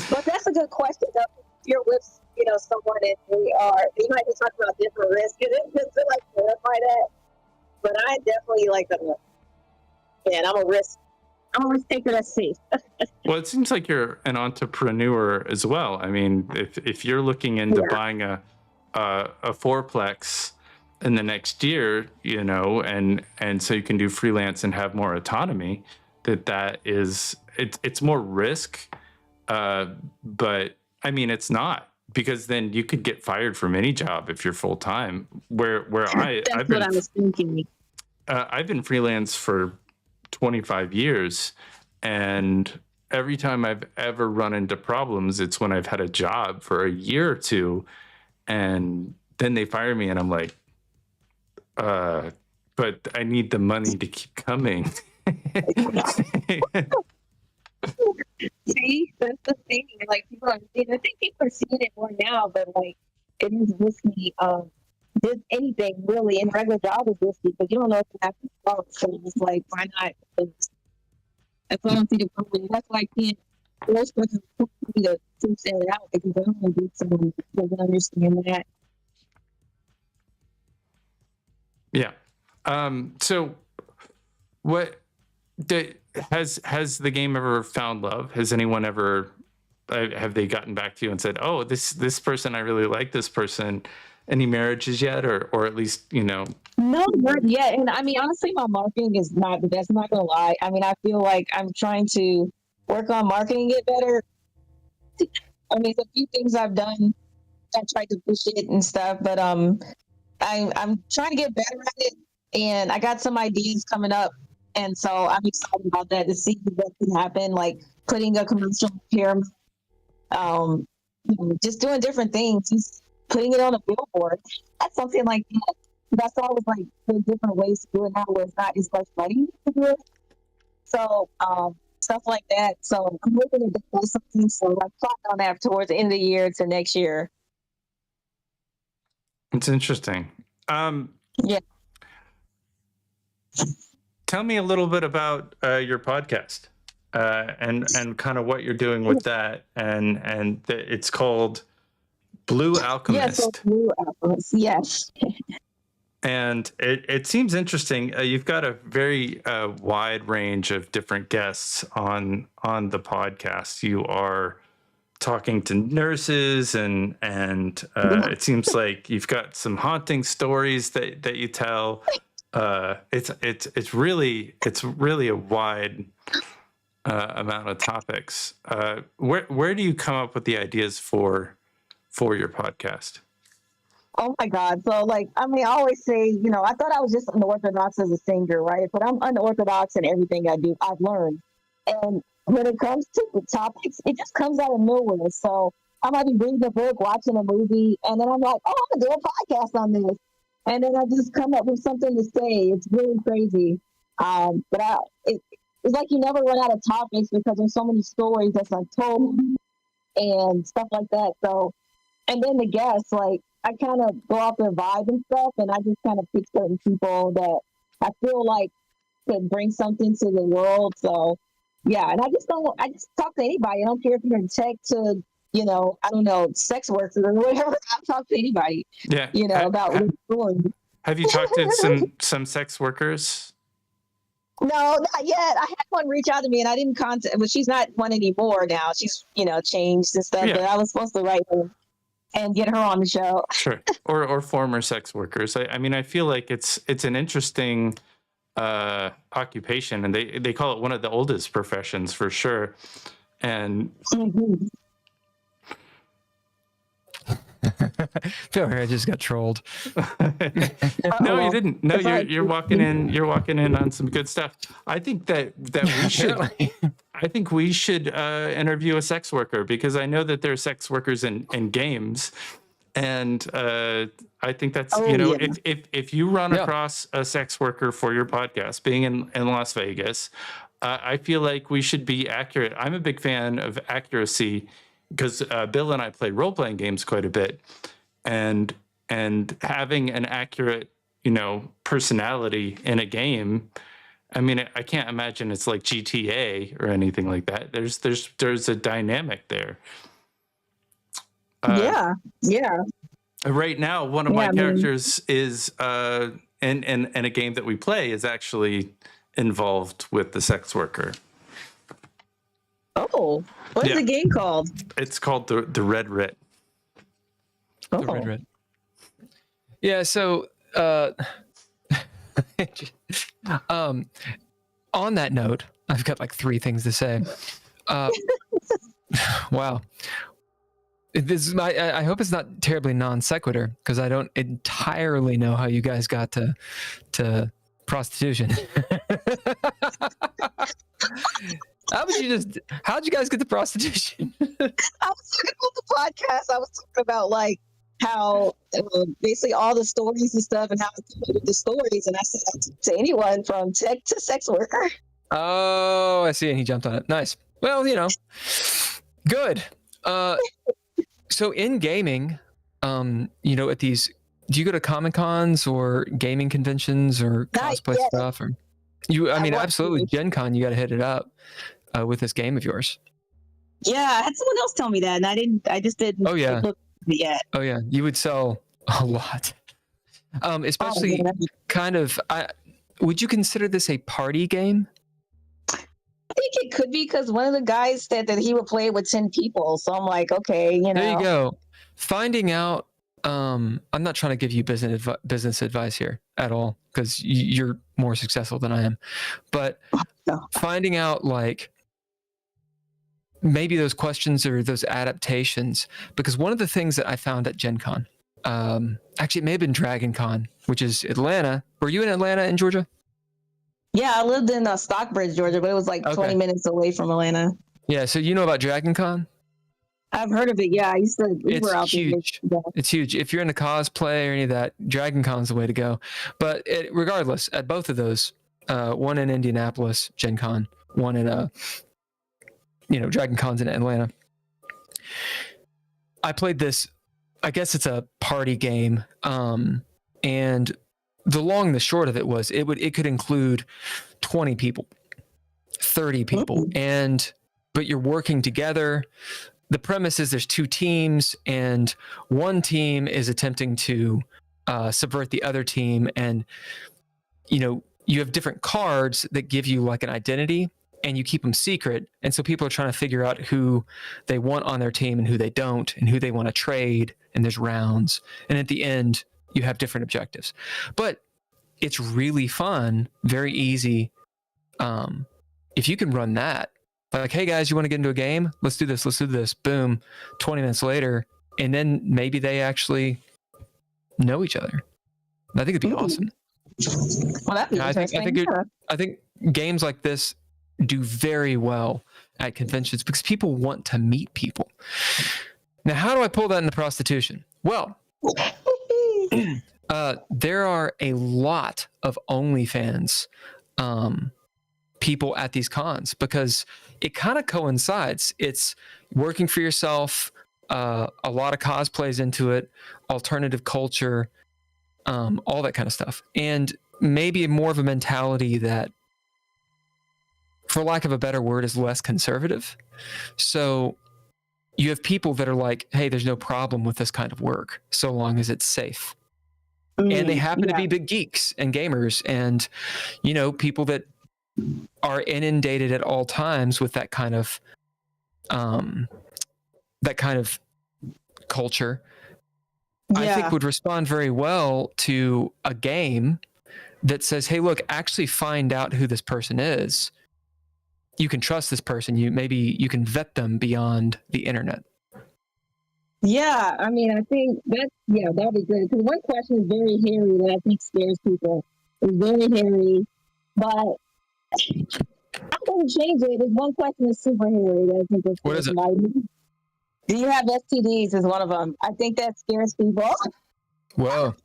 but that's a good question. Though. If you're with someone and you might be talking about different risks, and just to like clarify that. But I definitely like that. And I'm a risk taker that's safe. Well, it seems like you're an entrepreneur as well. I mean, if you're looking into buying a fourplex in the next year, and so you can do freelance and have more autonomy, that is it's more risk, but I mean it's not, because then you could get fired from any job if you're full time. I've been freelance for 25 years, and every time I've ever run into problems, it's when I've had a job for a year or two, and then they fire me, and I'm like, but I need the money to keep coming. See, that's the thing. Like I think people are seeing it more now, but like it is risky. Did anything really in regular job is risky because you don't know if you have to start. So it's like, why not? That's why I don't see the problem. That's why I can't. Most persons need to say it out because I don't want to be someone who doesn't understand that. Yeah. So, what has the game ever found love? Has anyone ever have they gotten back to you and said, "Oh, this person, I really like this person"? Any marriages yet, or at least No, not yet. And I mean, honestly, my marketing is not the best. I'm not gonna lie. I mean, I feel like I'm trying to work on marketing it better. I mean, there's a few things I've done. I tried to push it and stuff, but I'm trying to get better at it. And I got some ideas coming up, and so I'm excited about that to see what can happen. Like putting a commercial here, just doing different things. Just putting it on a billboard. That's something like that. That's always like the different ways to do it now where it's not as much money to do it. So stuff like that. So I'm hoping to do something. So I plot on that towards the end of the year to next year. It's interesting. Yeah. Tell me a little bit about your podcast and kind of what you're doing with that. And it's called Blue Alchemist. Yes, Blue Alchemist. Yes. And it seems interesting. You've got a very wide range of different guests on the podcast. You are talking to nurses, and it seems like you've got some haunting stories that you tell. It's really a wide amount of topics. Where do you come up with the ideas for your podcast? Oh my God. So I always say, I thought I was just unorthodox as a singer, right? But I'm unorthodox in everything I do. I've learned. And when it comes to the topics, it just comes out of nowhere. So I might be reading a book, watching a movie, and then I'm like, oh, I'm going to do a podcast on this. And then I just come up with something to say. It's really crazy. But it's like you never run out of topics because there's so many stories that's untold and stuff like that. So, and then the guests, I kind of go off their vibe and stuff, and I just kind of pick certain people that I feel like could bring something to the world. So, yeah, and I just talk to anybody. I don't care if you're in tech to, I don't know, sex workers or whatever. I'll talk to anybody, about what you're doing. Have you talked to some sex workers? No, not yet. I had one reach out to me, and I didn't contact. Well, she's not one anymore now. She's changed and stuff. Yeah. But I was supposed to write her and get her on the show. Sure. Or former sex workers. I mean, I feel like it's an interesting occupation, and they call it one of the oldest professions for sure. And I just got trolled. No, you didn't. No, you're walking in. You're walking in on some good stuff. I think that we should. I think we should interview a sex worker, because I know that there are sex workers in games, and I think that's if you run across a sex worker for your podcast, being in Las Vegas, I feel like we should be accurate. I'm a big fan of accuracy, because Bill and I play role-playing games quite a bit, and having an accurate, personality in a game. I mean, I can't imagine it's like GTA or anything like that. There's a dynamic there. Yeah. Right now, one of my characters is in a game that we play is actually involved with the sex worker. Oh, what's the game called? It's called the Red Writ. The Red Writ. Yeah. So, on that note, I've got like 3 things to say. Wow. This is I hope it's not terribly non sequitur, because I don't entirely know how you guys got to prostitution. How'd you guys get to prostitution? I was talking about the podcast. I was talking about like how basically all the stories and stuff, and how the stories. And I said to anyone from tech to sex worker. Oh, I see. And he jumped on it. Nice. Well, good. So in gaming, at these, do you go to Comic Cons or gaming conventions or cosplay stuff? Or absolutely. Gen Con, you got to hit it up with this game of yours. Yeah, I had someone else tell me that, and I just didn't. Oh yeah. Look yet. Oh yeah, you would sell a lot. Especially kind of. Would you consider this a party game? I think it could be, because one of the guys said that he would play with 10 people. So I'm like, okay, There you go. Finding out. I'm not trying to give you business advice here at all, because you're more successful than I am. But finding out like maybe those questions or those adaptations, because one of the things that I found at Gen Con, actually it may have been Dragon Con, which is Atlanta. Were you in Atlanta in Georgia? Yeah, I lived in Stockbridge, Georgia, but it was like 20 minutes away from Atlanta. Yeah, so you know about Dragon Con? I've heard of it. Yeah, I used to. It's huge. It's huge. If you're into cosplay or any of that, Dragon Con's the way to go. But regardless, at both of those, one in Indianapolis, Gen Con, one in Dragon Con's in Atlanta. I played this. I guess it's a party game, and the long and the short of it was it could include 20 people, 30 people, but you're working together. The premise is there's 2 teams, and one team is attempting to subvert the other team, and you have different cards that give you like an identity, and you keep them secret, and so people are trying to figure out who they want on their team and who they don't, and who they want to trade, and there's rounds, and at the end you have different objectives. But it's really fun, very easy. If you can run that, like, hey guys, you want to get into a game? Let's do this. Boom. 20 minutes later, and then maybe they actually know each other. I think it'd be awesome. Well, that'd be interesting. I think games like this do very well at conventions, because people want to meet people. Now, how do I pull that into prostitution? Well, there are a lot of OnlyFans people at these cons, because it kind of coincides. It's working for yourself, a lot of cosplays into it, alternative culture, all that kind of stuff. And maybe more of a mentality that, for lack of a better word, is less conservative. So you have people that are like, hey, there's no problem with this kind of work so long as it's safe. and they happen to be big geeks and gamers and, you know, people that are inundated at all times with that kind of culture. I think would respond very well to a game that says, hey, look, actually find out who this person is. You can trust this person. You can vet them beyond the internet. Yeah, I mean, I think that'd be good. Because one question is very hairy that I think scares people. It's very hairy, but I'm going to change it. There's one question that's super hairy that I think is what is it? Do you have STDs? Is one of them. I think that scares people. Whoa.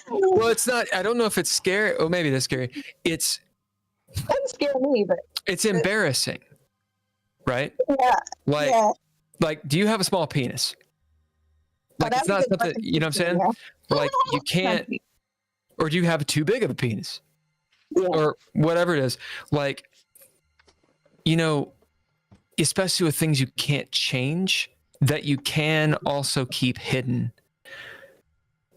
Well, it's not. I don't know if it's scary. Oh, maybe that's scary. It doesn't scare me, but it's embarrassing, right? Yeah. Like, do you have a small penis? Like, it's not something, you know what I'm saying? Yeah. Like, you can't, or do you have too big of a penis? Yeah. Or whatever it is. Like, you know, especially with things you can't change, that you can also keep hidden.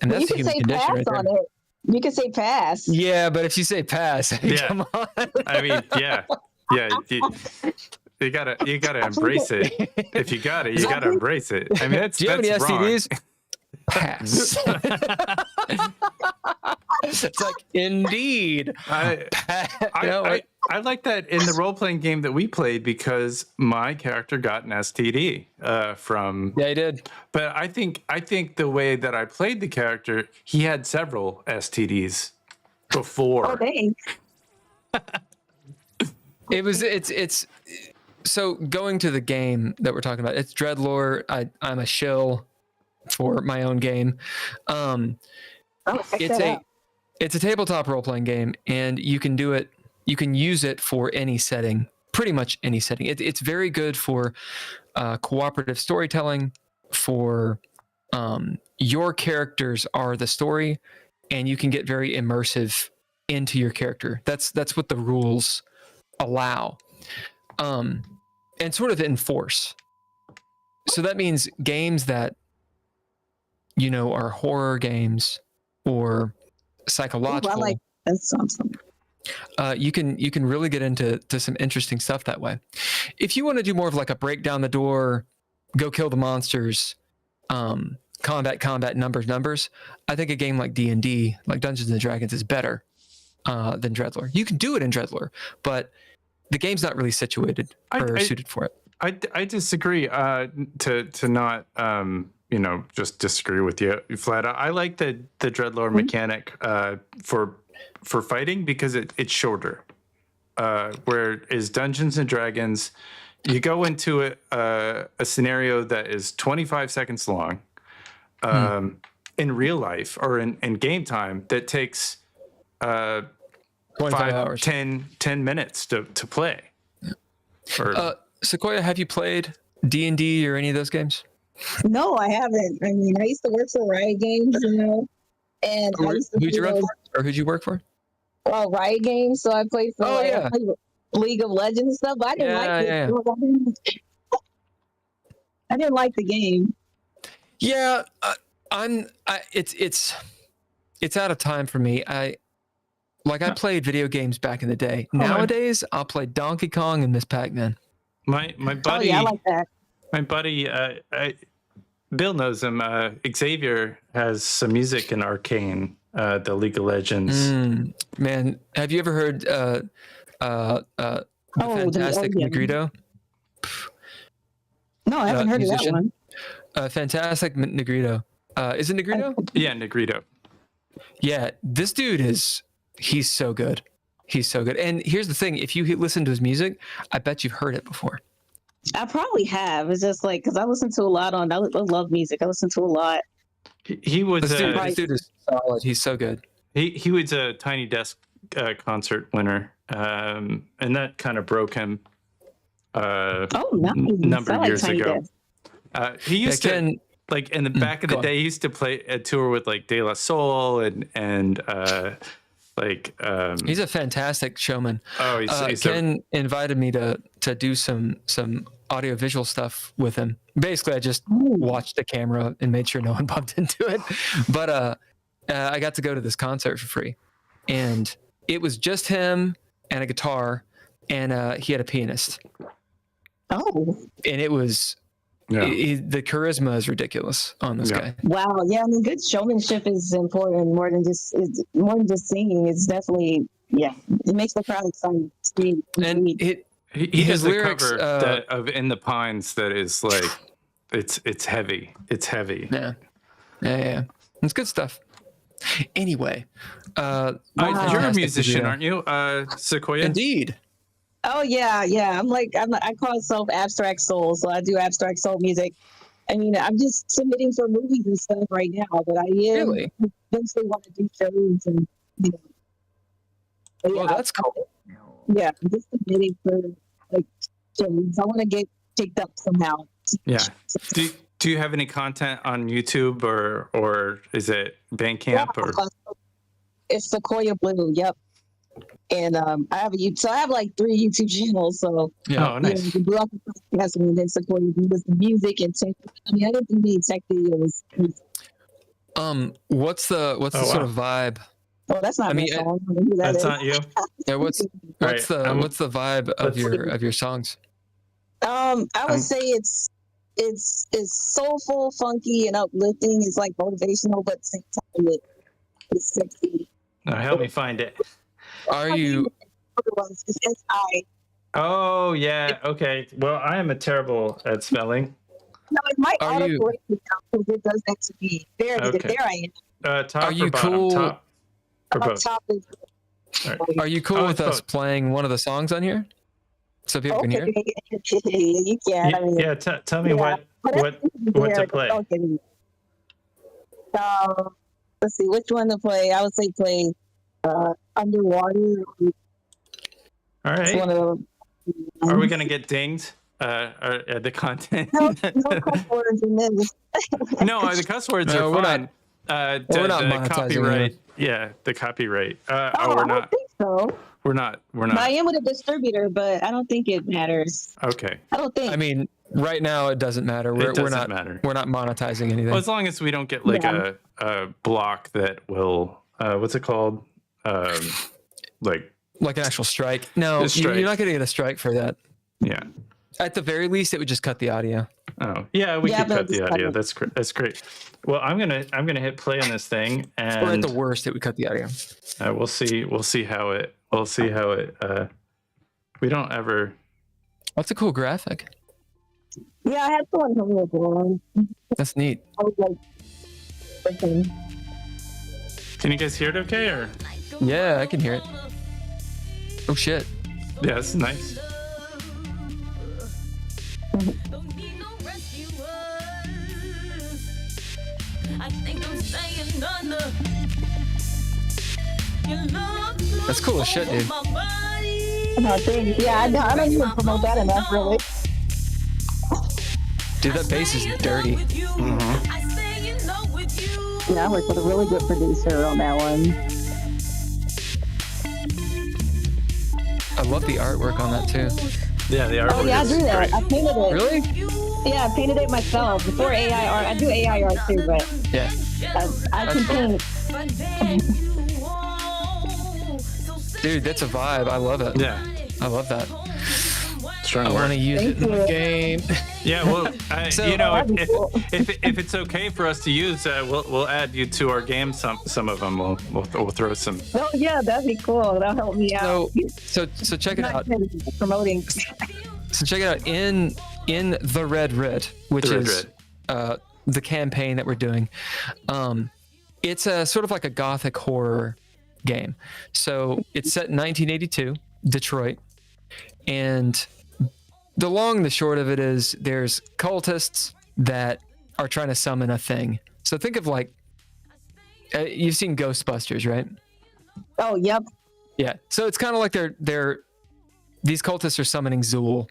And that's the human condition right there. You can say pass. Yeah, but if you say pass, come on. I mean, yeah. You gotta embrace it. If you got it, you gotta embrace it. I mean, that's, do you have any STDs? Pass. It's like, indeed. I like that in the role-playing game that we played because my character got an STD from. Yeah, he did. But I think the way that I played the character, he had several STDs before. Oh, dang. It's so going to the game that we're talking about. It's Dreadlore. I'm a shill for my own game. It's a tabletop role-playing game, and you can do it. You can use it for any setting, pretty much any setting. It's very good for cooperative storytelling. For your characters are the story, and you can get very immersive into your character. That's what the rules allow, and sort of enforce. So that means games that, you know, are horror games or psychological. Ooh, I like that something. You can really get into some interesting stuff that way. If you want to do more of like a break down the door, go kill the monsters, combat, numbers, I think a game like D&D, like Dungeons and Dragons, is better than Dreadlore. You can do it in Dreadlore, but the game's not really situated or suited for it. I disagree. To not just disagree with you flat out. I like the Dreadlore mechanic for fighting because it's shorter. Whereas Dungeons and Dragons, you go into a scenario that is 25 seconds long. In real life or in game time, that takes 25 hours. 10 minutes to play. Yeah. Siquoyia, have you played D&D or any of those games? No, I haven't. I mean, I used to work for Riot Games, you know, and who'd you run for, or who'd you work for? Well, Riot Games, so I played for I played League of Legends and stuff, but I didn't like it. I didn't like the game. Yeah, it's out of time for me. I played video games back in the day. Nowadays, I'll play Donkey Kong and Miss Pac-Man. My buddy. Oh, yeah, I like that. My buddy, Bill knows him. Xavier has some music in Arcane, the League of Legends. Man, have you ever heard the Fantastic Negrito? No, I haven't heard musician. Of that one. Fantastic Negrito. Is it Negrito? Yeah, Negrito. Yeah, this dude he's so good. He's so good. And here's the thing. If you listen to his music, I bet you've heard it before. I probably have. It's just like, because I listen to a lot I love music. I listen to a lot. He was... This dude is solid. He's so good. He was a Tiny Desk concert winner. And that kind of broke him nice. number of years ago. He used to... Like in the back of the day, he used to play a tour with like De La Soul and he's a fantastic showman. Oh, he's Ken invited me to do some audio visual stuff with him. Basically, I just watched the camera and made sure no one bumped into it. But I got to go to this concert for free, and it was just him and a guitar, and he had a pianist. Oh, and it was the charisma is ridiculous on this guy. Wow, yeah, I mean, good showmanship is important more than just singing. It's definitely it makes the crowd excited. And he has a cover of In the Pines that is like it's heavy. It's heavy. Yeah. It's good stuff. Anyway, you're a musician, aren't you, Siquoyia? Indeed. Oh yeah. I call myself abstract soul, so I do abstract soul music. I mean, I'm just submitting for movies and stuff right now, but I eventually want to do shows and Well, that's cool. Yeah, I'm just submitting for like shows. I want to get picked up somehow. Yeah. Do you have any content on YouTube or is it Bandcamp or? It's Sequoia Blue. Yep. And I have I have like 3 YouTube channels. So oh, nice. The blog has and then Sequoia Blue does the music and tech. I mean, I didn't need tech videos. What's the sort of vibe? Oh, that's not my song. That's not you. Yeah. What's the vibe of your songs? I would say it's soulful, funky, and uplifting. It's like motivational, but at the same time it's sexy. Help me find it. Are you? It's I. Oh yeah. Okay. Well, I am terrible at spelling. No, it might autocorrect me now because it does that to me. There I am. Top are you or bottom? cool? Top or both? Top is, right. Are you cool with us playing one of the songs on here, so people can hear? You can. I mean, tell me what to play. Let's see which one to play. I would say play Underwater. All right. Are we gonna get dinged? The content? No cuss words in this. No, the cuss words are fine. We're not the copyright. Yeah, the copyright. We're not. I don't think so. We're not. But I am with a distributor, but I don't think it matters. Okay. I don't think. I mean, right now it doesn't matter. We're not monetizing anything. Well, as long as we don't get like a block that will what's it called? Like an actual strike. No, you're not going to get a strike for that. Yeah. At the very least, it would just cut the audio. Oh yeah, we could cut the audio. That's great. Well, I'm gonna hit play on this thing, and or at the worst, it would cut the audio. We'll see how it. We don't ever. That's a cool graphic. Yeah, I had someone help me with. That's neat. I was like, okay. Can you guys hear it? Okay, or? Yeah, I can hear it. Oh shit. Yeah, it's nice. That's cool as shit, dude. No, thanks. Yeah, I don't even promote that enough, really. Dude, that bass is dirty. Mm-hmm. Yeah, I worked with a really good producer on that one. I love the artwork on that too. Yeah, the artwork. Oh yeah, I do that. Great. I painted it. Really? Yeah, I painted it myself before AI art. I do AI art too, but yeah, I can paint. Dude, that's a vibe. I love it. Yeah, I love that. Strong I want to use it in the game. Yeah, well, if it's okay for us to use, we'll add you to our game. Some of them we'll throw some. Oh yeah, that'd be cool. That'll help me out. So check it out. Promoting. So check it out in the Red Writ, which is the campaign that we're doing. It's a sort of like a gothic horror game. So it's set in 1982, Detroit, and the long and the short of it is there's cultists that are trying to summon a thing. So think of like you've seen Ghostbusters, right? Oh, yep. Yeah. So it's kind of like these cultists are summoning Zool,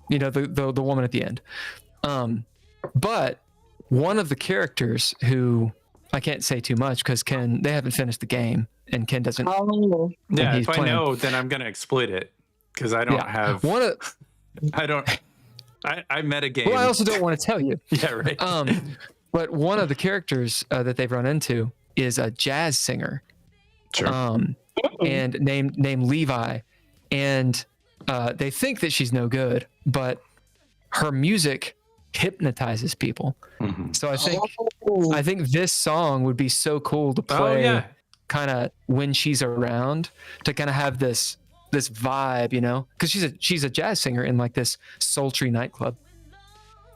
the woman at the end. But one of the characters who I can't say too much because they haven't finished the game and Ken doesn't. Oh. Yeah, if I know, then I'm gonna exploit it because I don't have. I met a game. Well, I also don't want to tell you. Yeah, right. But one of the characters that they've run into is a jazz singer. Sure. And named Levi, and they think that she's no good, but her music hypnotizes people. Mm-hmm. So I think this song would be so cool to play kind of when she's around, to kind of have this vibe, you know, because she's a jazz singer in like this sultry nightclub.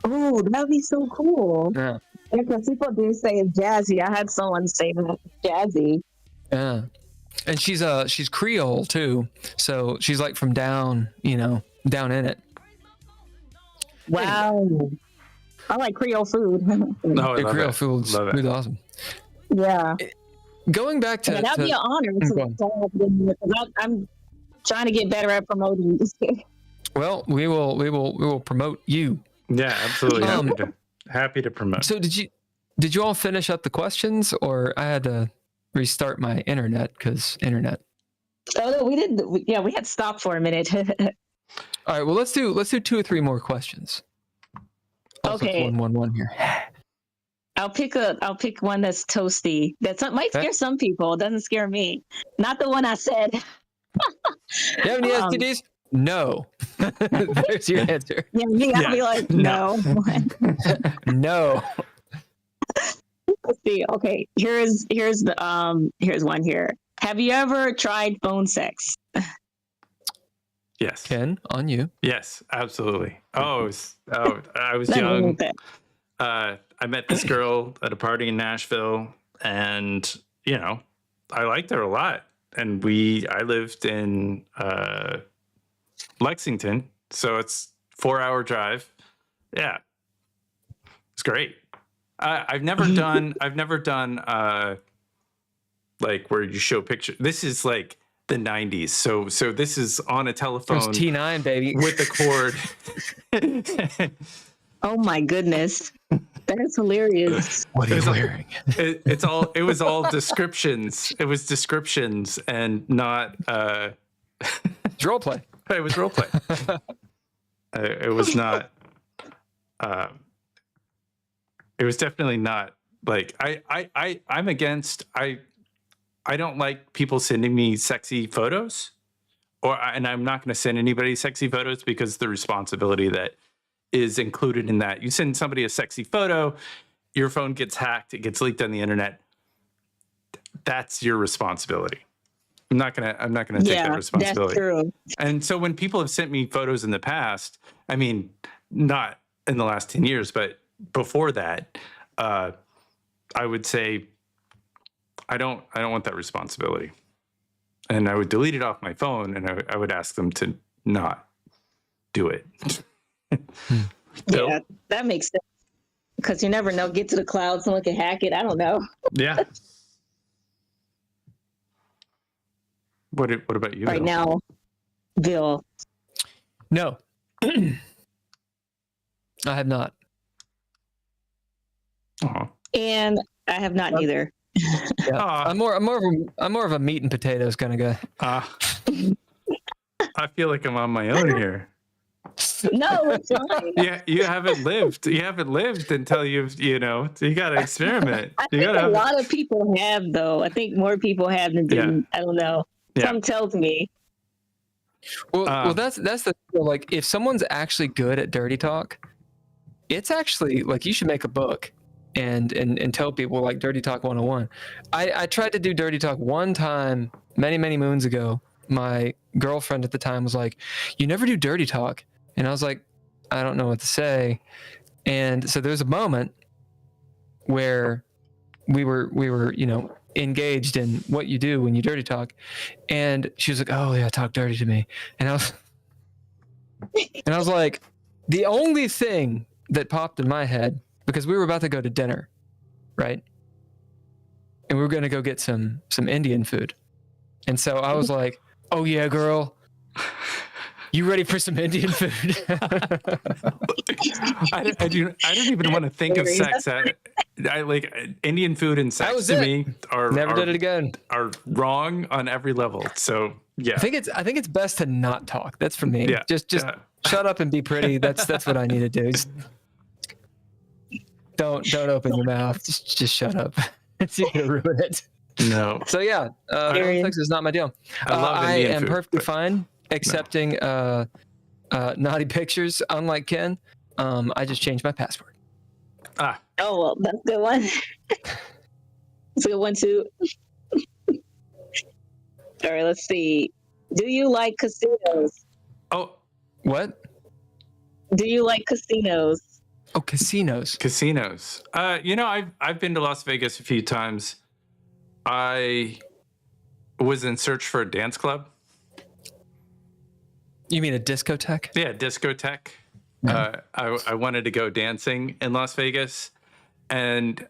Oh, that'd be so cool. Yeah. Because people do say it's jazzy. I had someone say that jazzy. Yeah. And she's Creole too. So she's like from down in it. Wow. Anyway. I like Creole food. No, Creole food's awesome. Yeah. Going back to that'd be an honor. I'm trying to get better at promoting this. Well, we will promote you. Yeah, absolutely. Happy to promote. So did you all finish up the questions, or I had to restart my internet because internet? Oh no, we didn't. Yeah, we had to stop for a minute. All right. Well, let's do 2 or 3 more questions. Also, okay. 1 here. I'll pick one that's toasty. Might scare some people. It doesn't scare me. Not the one I said. You have any STDs? No. There's your answer. Yeah, me, I'll be like, no. No. Let's see. Okay, here's one here. Have you ever tried phone sex? Yes. Ken, on you. Yes, absolutely. I was young. I met this girl at a party in Nashville, and I liked her a lot. And I lived in Lexington, so it's 4-hour drive. Yeah, it's great. I've never done like where you show pictures. This is like the 90s, so this is on a telephone. It's T9, baby, with the cord. Oh my goodness, that's hilarious. What are you wearing? It was all descriptions. It was descriptions and not role play. It was role play. It was not. It was definitely not like I'm against. I don't like people sending me sexy photos, and I'm not going to send anybody sexy photos because the responsibility that is included in that. You send somebody a sexy photo, your phone gets hacked, it gets leaked on the internet. That's your responsibility. I'm not gonna take that responsibility. That's true. And so when people have sent me photos in the past, I mean, not in the last 10 years, but before that, I would say I don't want that responsibility. And I would delete it off my phone, and I would ask them to not do it. Yeah, that makes sense. Because you never know. Get to the cloud, someone can hack it. I don't know. Yeah. What about you? Right Bill? now, Bill? No. I have not. Aww. And I have not either. Yeah. I'm more of a meat and potatoes kind of guy. I feel like I'm on my own here. No, it's fine. Yeah, you haven't lived. You haven't lived until you got to experiment. I think a lot of people have, though. I think more people have than didn't. I don't know. Yeah. Some tells me. Well, that's the like. If someone's actually good at dirty talk, it's actually like you should make a book and tell people like Dirty Talk 101. I tried to do dirty talk one time many moons ago. My girlfriend at the time was like, "You never do dirty talk," and I was like, "I don't know what to say." And so there's a moment where we were engaged in what you do when you dirty talk, and she was like, "Oh yeah, talk dirty to me," and I was like, the only thing that popped in my head, because we were about to go to dinner, right, and we were going to go get some Indian food, and so I was like, "Oh yeah, girl, you ready for some Indian food?" I don't even want to think of sex. I like Indian food and sex to me did it again. Are wrong on every level. So yeah, I think it's best to not talk. That's for me. Yeah. Just shut up and be pretty. That's what I need to do. Just don't open your mouth. Just shut up. You're gonna ruin it. No. So yeah, Texas is not my deal. I love I Indian am food, perfectly but fine accepting naughty pictures. Unlike Ken, I just changed my password. Ah, Oh, well, that's a good one. That's a good one, too. All right, let's see. Do you like casinos? oh, What? Do you like casinos? Oh, casinos. casinos. I've been to Las Vegas a few times. I was in search for a dance club. You mean a discotheque? Yeah, discotheque. Yeah. I wanted to go dancing in Las Vegas, and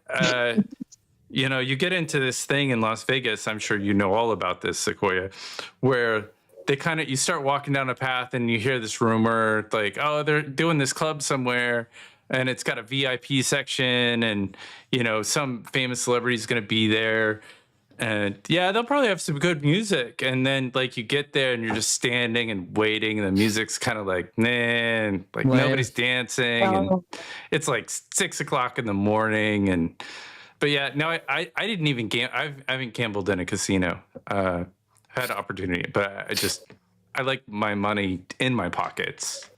you get into this thing in Las Vegas. I'm sure you know all about this, Siquoyia, where you start walking down a path and you hear this rumor like, oh, they're doing this club somewhere, and it's got a VIP section, and some famous celebrity is going to be there. And yeah, they'll probably have some good music. And then like you get there and you're just standing and waiting, and the music's kind of like, nah, and like Lame. nobody's dancing. And it's like 6 o'clock in the morning. But yeah, no, I didn't even I haven't gambled in a casino. Had opportunity, but I like my money in my pockets.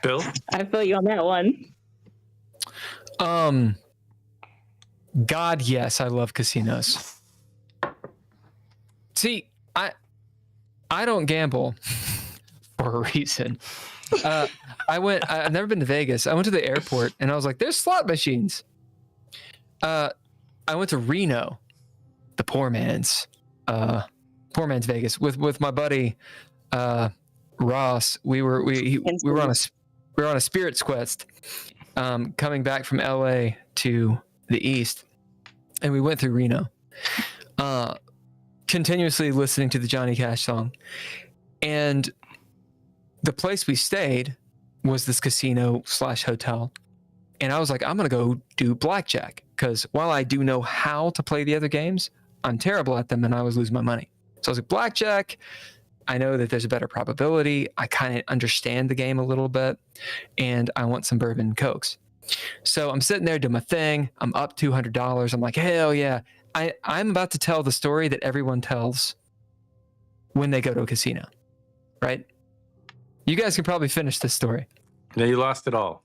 Bill? I feel you on that one. God, yes, I love casinos. See, I don't gamble for a reason. I've never been to Vegas. I went to the airport and I was like, there's slot machines. I went to Reno, the poor man's Vegas with my buddy Ross. We were on a spirits quest, coming back from LA to the east, and we went through Reno, continuously listening to the Johnny Cash song. And the place we stayed was this casino/hotel. And I was like, I'm going to go do blackjack, because while I do know how to play the other games, I'm terrible at them and I always lose my money. So I was like, blackjack, I know that there's a better probability. I kind of understand the game a little bit, and I want some bourbon and cokes. So I'm sitting there doing my thing. I'm up $200. I'm like, hell yeah. I'm about to tell the story that everyone tells when they go to a casino, right? You guys can probably finish this story. Yeah, you lost it all.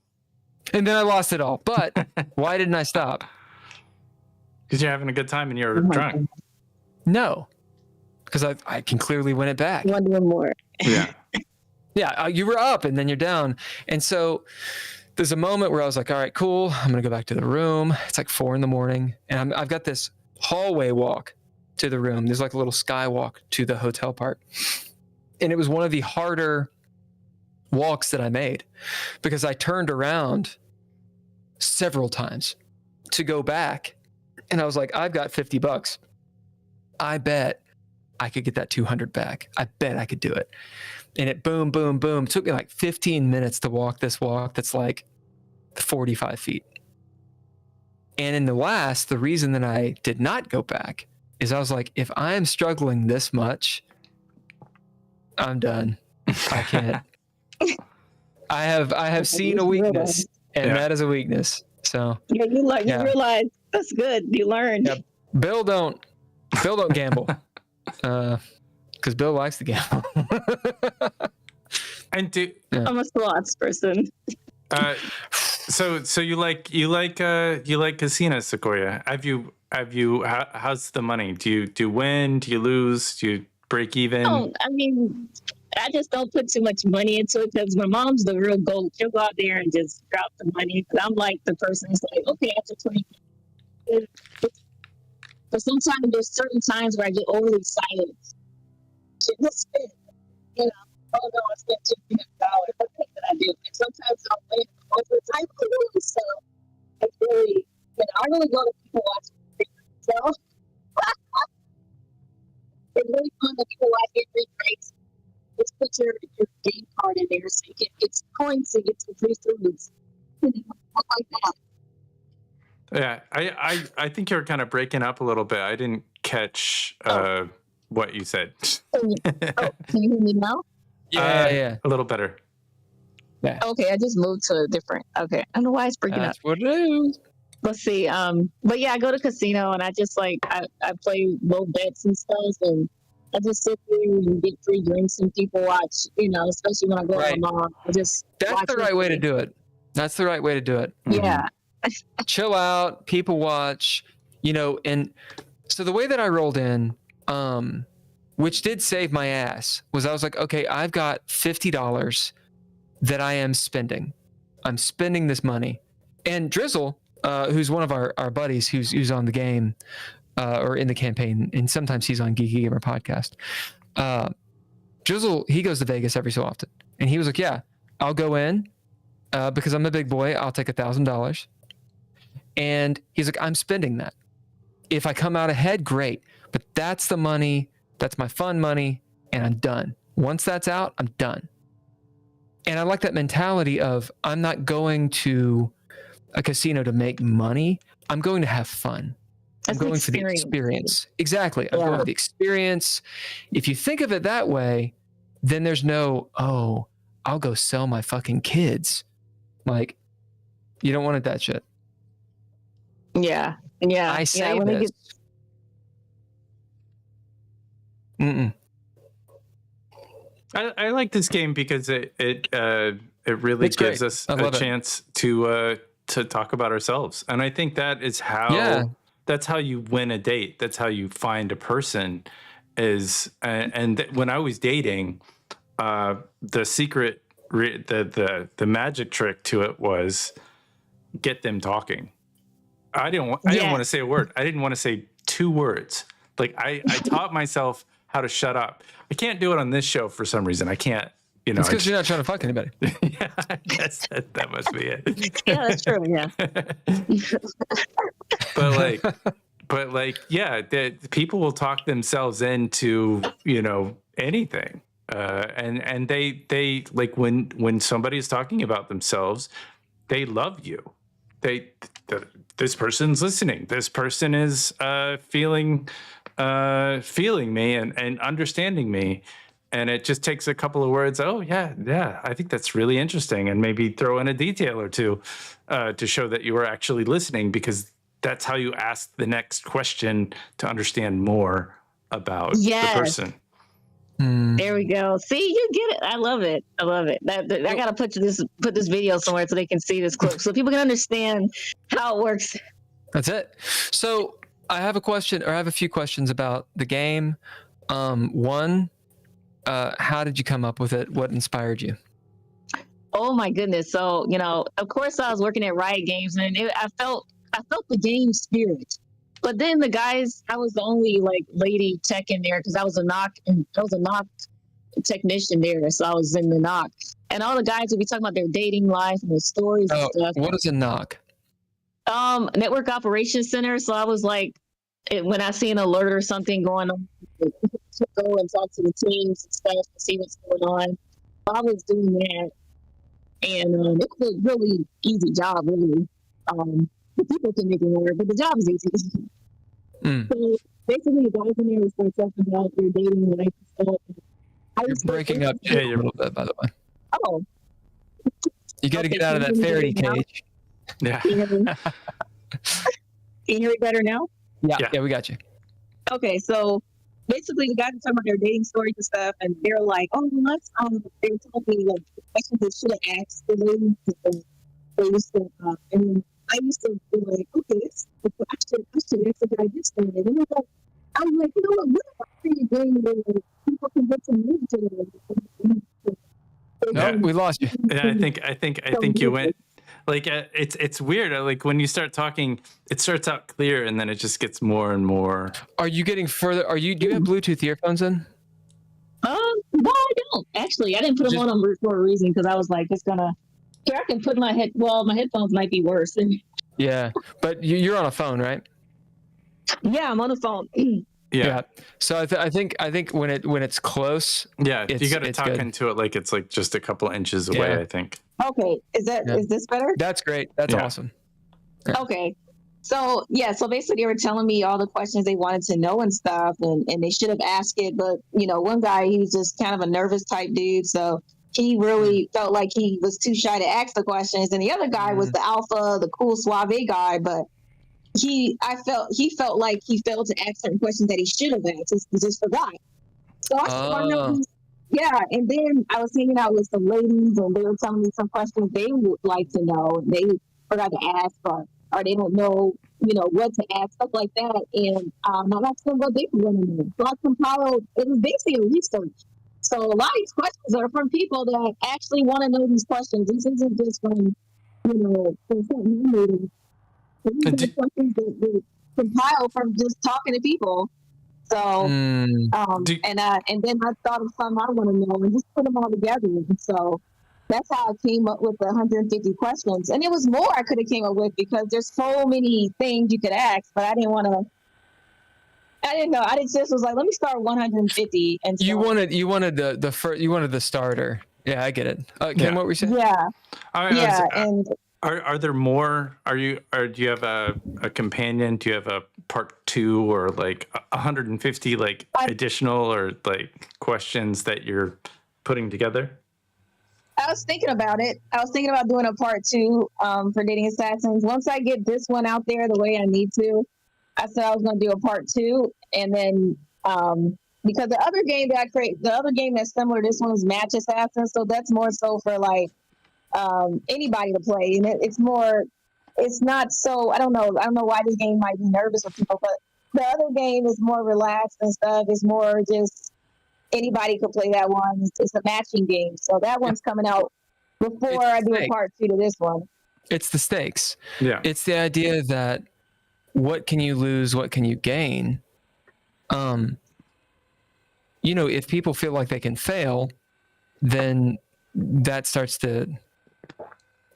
And then I lost it all. But why didn't I stop? Because you're having a good time and you're drunk. No, because I can clearly win it back. One more. Yeah. Yeah, you were up and then you're down. And so there's a moment where I was like, all right, cool. I'm going to go back to the room. It's like 4 a.m. And I've got this hallway walk to the room. There's like a little skywalk to the hotel part. And it was one of the harder walks that I made, because I turned around several times to go back. And I was like, I've got $50. I bet I could get that 200 back. I bet I could do it. And it boom, boom, boom. It took me like 15 minutes to walk this walk that's like 45 feet. And in the reason that I did not go back is I was like, if I'm struggling this much, I'm done. I can't. I have seen a weakness, and that is a weakness. So yeah, you realize that's good. You learned. Yeah. Bill don't gamble, because Bill likes to gamble. And I'm a slots person. So you like casinos, Siquoyia? How's the money? Do you win? Do you lose? Do you break even? Oh, I mean, I just don't put too much money into it, because my mom's the real goat. She'll go out there and just drop the money. But I'm like the person who's like, okay, after 20. But sometimes there's certain times where I get overly excited. Let's spend, oh no, I spent $200. Okay, that I do. And sometimes I'll win over time. So it's really, I really go to people watching. So it's really fun that people watch it replays. Just put your game card in there so you can get coins to get some free foods. Like that. Yeah, I think you're kind of breaking up a little bit. I didn't catch what you said. Can you hear me now? Yeah. A little better. Yeah. Okay, I just moved to a different. Okay, I don't know why it's breaking up. That's what it is. let's see. But yeah, I go to casino and I just like I play low bets and stuff, and I just sit there and get free drinks and people watch. You know, especially when I go with my mom. I just That's the right way to do it. That's the right way to do it. Yeah. Chill out, people watch. You know, and so the way that I rolled in, which did save my ass, was I was like, okay, I've got $50 that I am spending. I'm spending this money. And Drizzle, who's one of our buddies who's on the game or in the campaign, and sometimes he's on Geeky Gamer podcast. Drizzle, he goes to Vegas every so often. And he was like, yeah, I'll go in because I'm a big boy. I'll take $1,000. And he's like, I'm spending that. If I come out ahead, great. But that's the money. That's my fun money. And I'm done. Once that's out, I'm done. And I like that mentality of I'm not going to a casino to make money. I'm going to have fun. I'm going for the experience. Exactly. I'm going for the experience. If you think of it that way, then there's no, oh, I'll go sell my fucking kids. Like, you don't want that shit. Yeah. Yeah. I say this. I like this game because it really gives us a chance to talk about ourselves, and I think that is how that's how you win a date. That's how you find a person. When I was dating, the secret, the magic trick to it was get them talking. I didn't want to say a word. I didn't want to say 2 words. Like I taught myself how to shut up. I can't do it on this show for some reason. I can't, you know. It's because you're not trying to fuck anybody. Yeah, I guess that must be it. Yeah, that's true. Yeah. but yeah, people will talk themselves into, you know, anything. And they like when somebody's talking about themselves, they love you. This person's listening. This person is feeling me and understanding me. And it just takes a couple of words. Oh yeah, I think that's really interesting, and maybe throw in a detail or two to show that you were actually listening, because that's how you ask the next question to understand more about the person. There we go. See, you get it. I love it. I gotta put this video somewhere so they can see this clip, so people can understand how it works. That's it. So I have a question, or I have a few questions about the game. One, how did you come up with it? What inspired you? Oh my goodness. So, you know, of course I was working at Riot Games, and I felt the game spirit. But then the guys, I was the only like lady tech in there because I was a knock technician there. So I was in the knock, and all the guys would be talking about their dating life and their stories and stuff. What is a knock? Network operations center. So I was like, when I see an alert or something going on, to go and talk to the teams and stuff to see what's going on. So I was doing that, and it was a really easy job, really. The people can make it work, but the job is easy. So basically, the guys in there would start talking about their dating life and stuff. You're breaking up a little bit, by the way. Oh. You got to get out of that fairy cage. Yeah. Can you hear me better now? Yeah, we got you. Okay, so basically the guys are talking about their dating stories and stuff, and they're like, oh, let's they were telling me like questions they should have asked the ladies. They used to, and I used to be like, okay, I should answer that I just did. And I'm like, you know what about a game where people can get to know each other? No, we lost you. Yeah, I think you went. Like it's weird. Like when you start talking, it starts out clear and then it just gets more and more. Are you getting further? Do you have Bluetooth earphones in? No, I don't. Actually, I didn't put them on for a reason because I was like, it's gonna. Here, I can put my my headphones might be worse. Yeah, but you're on a phone, right? Yeah, I'm on the phone. Yeah. So I think when it's close. Yeah, you got to talk into it like it's like just a couple inches away. Yeah. I think. Okay, is this better? That's great. That's awesome. Yeah. Okay, so basically they were telling me all the questions they wanted to know and stuff, and they should have asked it, but you know, one guy, he was just kind of a nervous type dude, so he really felt like he was too shy to ask the questions, and the other guy was the alpha, the cool suave guy, but he felt like he failed to ask certain questions that he should have asked. He just forgot. So I started and then I was hanging out with some ladies, and they were telling me some questions they would like to know, and they forgot to ask, or they don't know, what to ask, stuff like that. And I asked them what they want to know. So I compiled. It was basically a research. So a lot of these questions are from people that actually want to know these questions. This isn't just from, from something you made. These are questions that we compile from just talking to people. So, and then I thought of some I want to know and just put them all together. And so that's how I came up with the 150 questions. And it was more I could have came up with because there's so many things you could ask, but I didn't know. I just was like, let me start 150. And so, you wanted the starter. Yeah, I get it. Kim, what were you saying? Yeah. And are there more? Do you have a companion? Do you have a part 2 or like 150 additional or questions that you're putting together? I was thinking about it. I was thinking about doing a part 2 for Dating Assassins. Once I get this one out there the way I need to, I said I was going to do a part 2, and then because the other game that I create, the other game that's similar to this one is Match Assassins, so that's more so for anybody to play, and it's not so. I don't know why this game might be nervous for people, but the other game is more relaxed and stuff. It's more just anybody could play that one. It's a matching game, so that one's coming out before I do a part 2 to this one. It's the stakes. Yeah, it's the idea that what can you lose, what can you gain. If people feel like they can fail, then that starts to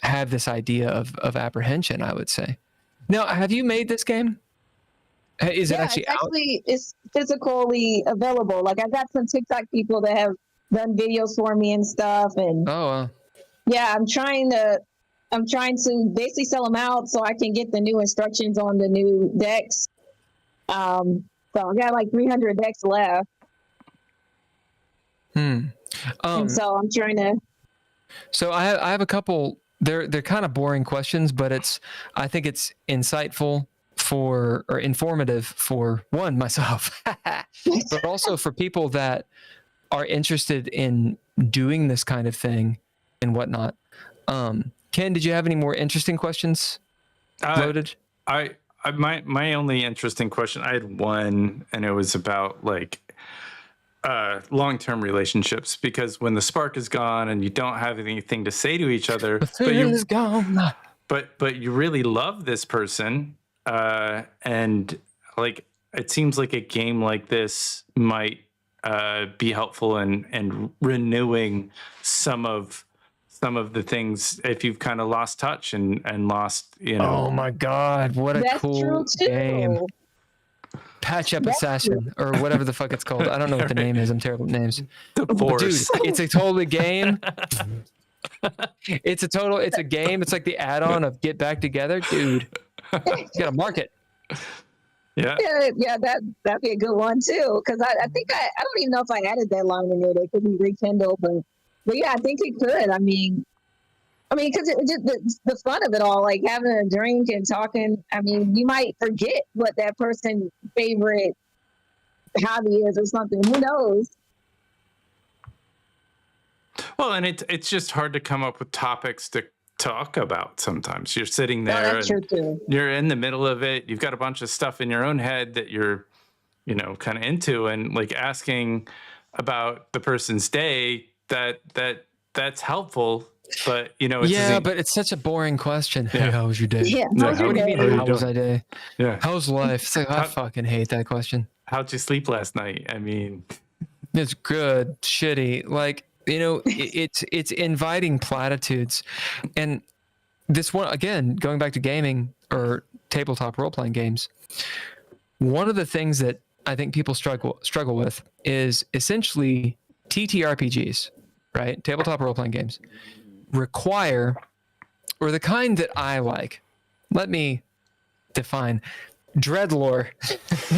have this idea of apprehension, I would say. Now, have you made this game? Is it actually out? It's physically available. Like, I got some TikTok people that have done videos for me and stuff. And I'm trying to basically sell them out so I can get the new instructions on the new decks. So I got like 300 decks left. And so I'm trying to. So I have a couple. They're kind of boring questions, but I think it's insightful or informative for myself, but also for people that are interested in doing this kind of thing and whatnot. Ken, did you have any more interesting questions loaded? My only interesting question, I had one, and it was about long-term relationships, because when the spark is gone and you don't have anything to say to each other, but you really love this person, and it seems like a game like this might be helpful in renewing some of the things if you've kind of lost touch and lost, Oh my God, what a cool game. Patch Up Assassin, or whatever the fuck it's called. I don't know what the name is. I'm terrible at names. The Force. Dude, it's a totally game. It's a game. It's like the add-on of Get Back Together. Dude, you gotta mark it. Yeah, that'd be a good one too. Because I think I don't even know if I added that line in there. They could be rekindled, but yeah, I think it could. I mean, because just the fun of it all, like having a drink and talking. I mean, you might forget what that person's favorite hobby is or something. Who knows? Well, and it's just hard to come up with topics to talk about sometimes. You're sitting there and you're in the middle of it. You've got a bunch of stuff in your own head that you're, kind of into, and asking about the person's day, that's helpful. But but it's such a boring question. Yeah. Hey, how was your day? Yeah, what do you mean? How was my day? Yeah. How's life? It's like I fucking hate that question. How'd you sleep last night? I mean, it's good, shitty. It's inviting platitudes, and this one again, going back to gaming or tabletop role playing games. One of the things that I think people struggle with is essentially TTRPGs, right? Tabletop role playing games require, or the kind that I like, let me define Dreadlore,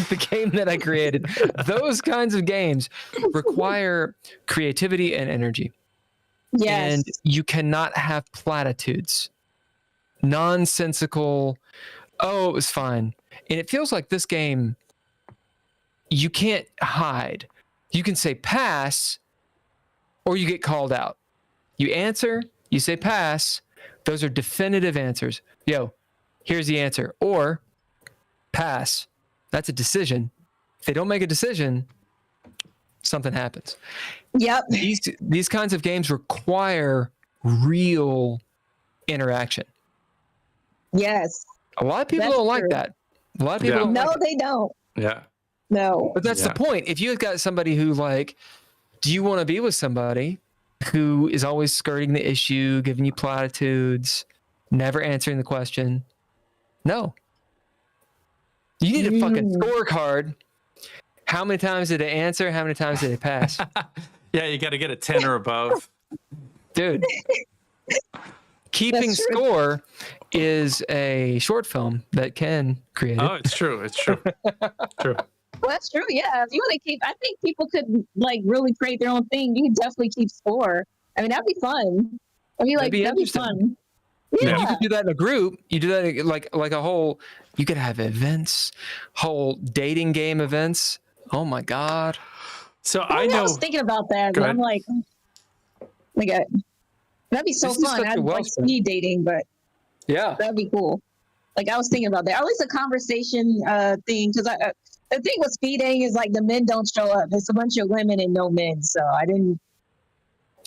the game that I created. Those kinds of games require creativity and energy. Yes. And you cannot have platitudes, nonsensical, oh, it was fine. And it feels like this game, you can't hide. You can say pass or you get called out. You answer, you say pass. Those are definitive answers. Yo, here's the answer. Or pass. That's a decision. If they don't make a decision, something happens. Yep. These kinds of games require real interaction. Yes. A lot of people That's don't like true. that. A lot of people don't No, like it. they don't. Yeah. No. But that's the point. If you've got somebody who like, do you want to be with somebody who is always skirting the issue, giving you platitudes, never answering the question? No. You need a fucking scorecard. How many times did they answer? How many times did they pass? Yeah, you got to get a 10 or above. Dude. Keeping score is a short film that Ken created. Oh, it's true. It's true. True. Well, that's true. Yeah. If you want to keep, I think people could like really create their own thing. You could definitely keep score. I mean, that'd be fun. I mean, like, that'd be fun. Yeah. You could do that in a group. You do that like a whole, you could have events, whole dating game events. Oh my God. So I was thinking about that. And I'm like that'd be so fun. I'd like speed dating, but yeah, that'd be cool. Like I was thinking about that. Or at least a conversation thing. Because the thing with speed dating is like the men don't show up. It's a bunch of women and no men. So I didn't,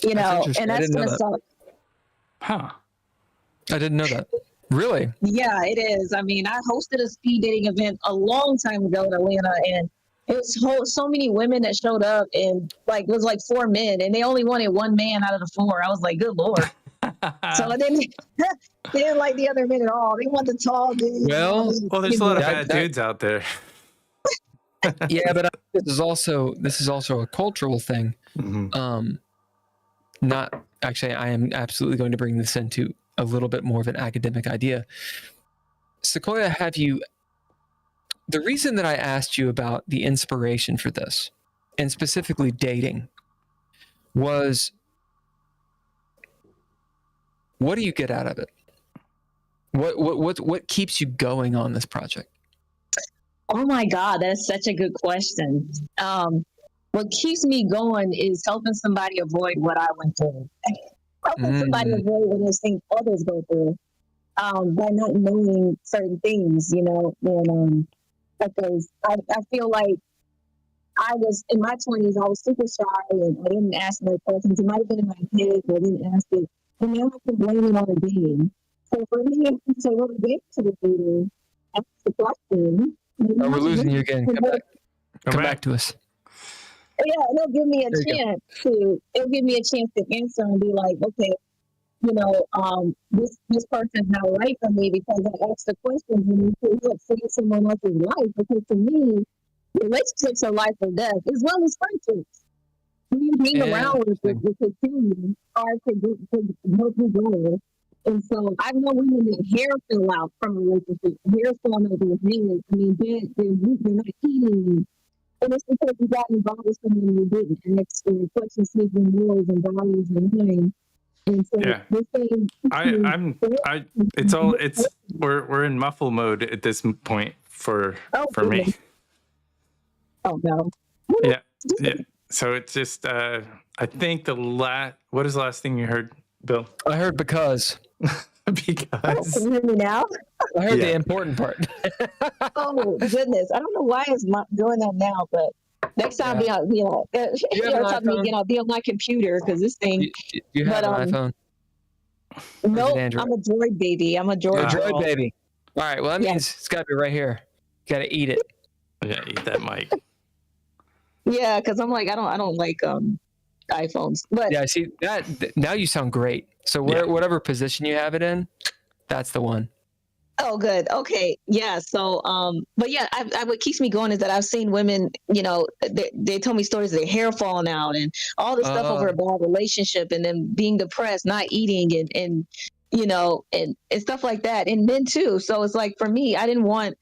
and that's gonna suck. Huh. I didn't know that. Really? Yeah, it is. I mean, I hosted a speed dating event a long time ago in Atlanta, and it was so many women that showed up, and like it was like 4 men, and they only wanted 1 man out of the 4. I was like, good Lord. So they didn't like the other men at all. They want the tall dude. Well, there's a lot of bad dudes out there. Yeah, but this is also a cultural thing. Mm-hmm. Not actually. I am absolutely going to bring this into a little bit more of an academic idea. Siquoyia, the reason that I asked you about the inspiration for this, and specifically dating, was what do you get out of it? What keeps you going on this project? Oh my God, that's such a good question. What keeps me going is helping somebody avoid what I went through. Helping somebody avoid what I think others go through by not knowing certain things, and because I feel like I was in my 20s, I was super shy and I didn't ask no questions. It might have been in my head, but I didn't ask it. And now I can blame it on a game. So for me, I can say, well, the game to the game, ask the question. Oh, we're losing you again. Come back to us. Yeah, it'll give me a chance to answer and be like, okay, this person's not right for me because I asked the questions and you could save someone else's life. Because to me, relationships are life or death, as well as friendships. You being around with the team hard to help you grow. And so I know women that hair fell out from a relationship, hair falling out of their head. I mean, they're not eating. And it's because you got involved with someone you didn't. And it's the questions, sleeping morals and values and mind. And so we're in muffle mode at this point for me. Oh no. Yeah. So it's just I think what is the last thing you heard, Bill? I heard because. Can you hear me now? I heard the important part. Oh goodness, I don't know why it's doing that now, but next time be on my computer because this thing. You have an iPhone? Nope, I'm a Droid baby. I'm a Droid. Droid baby. All right. Well, that means it's got to be right here. You got to eat it. Yeah, eat that mic. Yeah, because I'm like I don't like iPhones, but yeah, see that now you sound great. So whatever position you have it in, that's the one. Oh, good. Okay. Yeah. So, but yeah, what keeps me going is that I've seen women, they told me stories of their hair falling out and all this stuff over a bad relationship and then being depressed, not eating and stuff like that. And men too. So it's like, for me, I wanted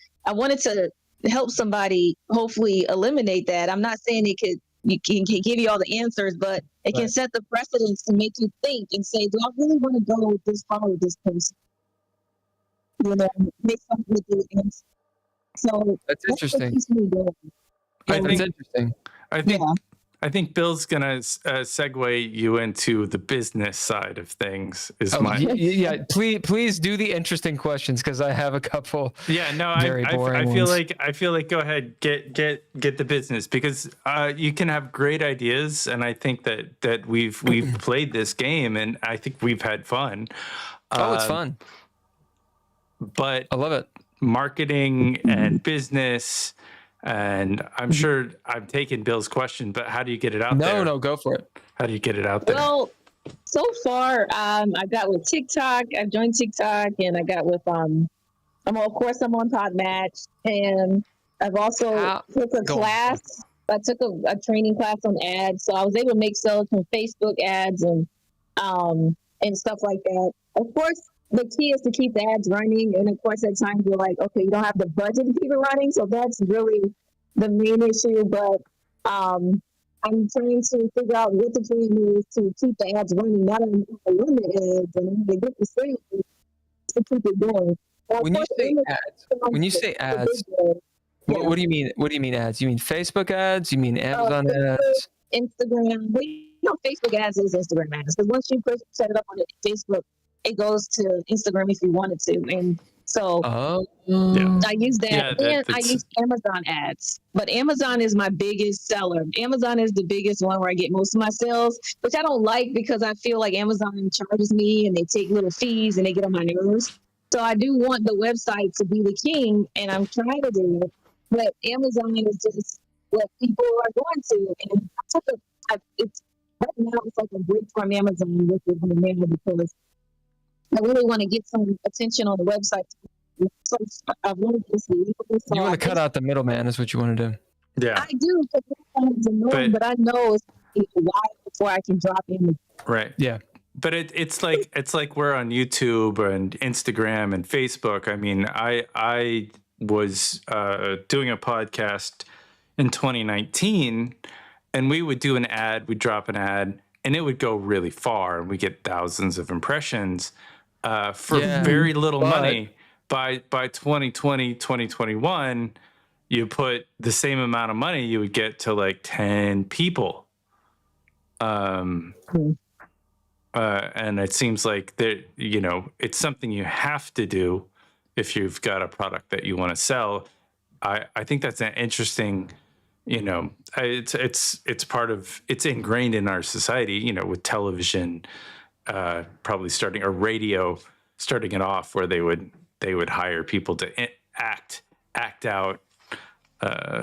to help somebody hopefully eliminate that. I'm not saying it could you can give you all the answers, but it can set the precedence to make you think and say, do I really want to go this far with this person? You know, make something with the answer. So that's interesting. That's interesting. I think Bill's gonna segue you into the business side of things. Yeah. Please do the interesting questions because I have a couple. Yeah, no, very boring I feel like go ahead, get the business, because you can have great ideas, and I think that we've played this game, and I think we've had fun. It's fun. But I love it. Marketing and business. And I'm sure I'm taking Bill's question, but how do you get it out there? No, go for it. How do you get it out there? Well, so far, I got with TikTok. I've joined TikTok, and I got with I'm on Podmatch, and I've also took a class. I took a training class on ads, so I was able to make sales from Facebook ads and stuff like that. Of course, the key is to keep the ads running. And of course, at times you're like, okay, you don't have the budget to keep it running. So that's really the main issue. But I'm trying to figure out what the plan is to keep the ads running, not only the limit ads and the get the sales to keep it going. When you say ads, what do you mean? What do you mean ads? You mean Facebook ads? You mean Amazon ads? Instagram. Facebook ads is Instagram ads. Because once you set it up on Facebook, it goes to Instagram if you wanted to. And so I use that. And I use Amazon ads. But Amazon is my biggest seller. Amazon is the biggest one where I get most of my sales, which I don't like because I feel like Amazon charges me and they take little fees and they get on my nerves. So I do want the website to be the king, and I'm trying to do it. But Amazon is just what people are going to. And right now it's like a break from Amazon with it right now because I really want to get some attention on the website. So I wanted to see. So you want to cut out the middleman, is what you want to do. Yeah, I do. But I know it's a while before I can drop in. Right. Yeah. But it's like we're on YouTube and Instagram and Facebook. I mean, I was doing a podcast in 2019, and we would do an ad. We'd drop an ad, and it would go really far, and we get thousands of impressions. For very little money. By 2020, 2021, you put the same amount of money, you would get to like 10 people. And it seems like that, it's something you have to do if you've got a product that you want to sell. I think that's an interesting, it's part of, it's ingrained in our society, with television, probably starting, or radio starting it off, where they would hire people to act out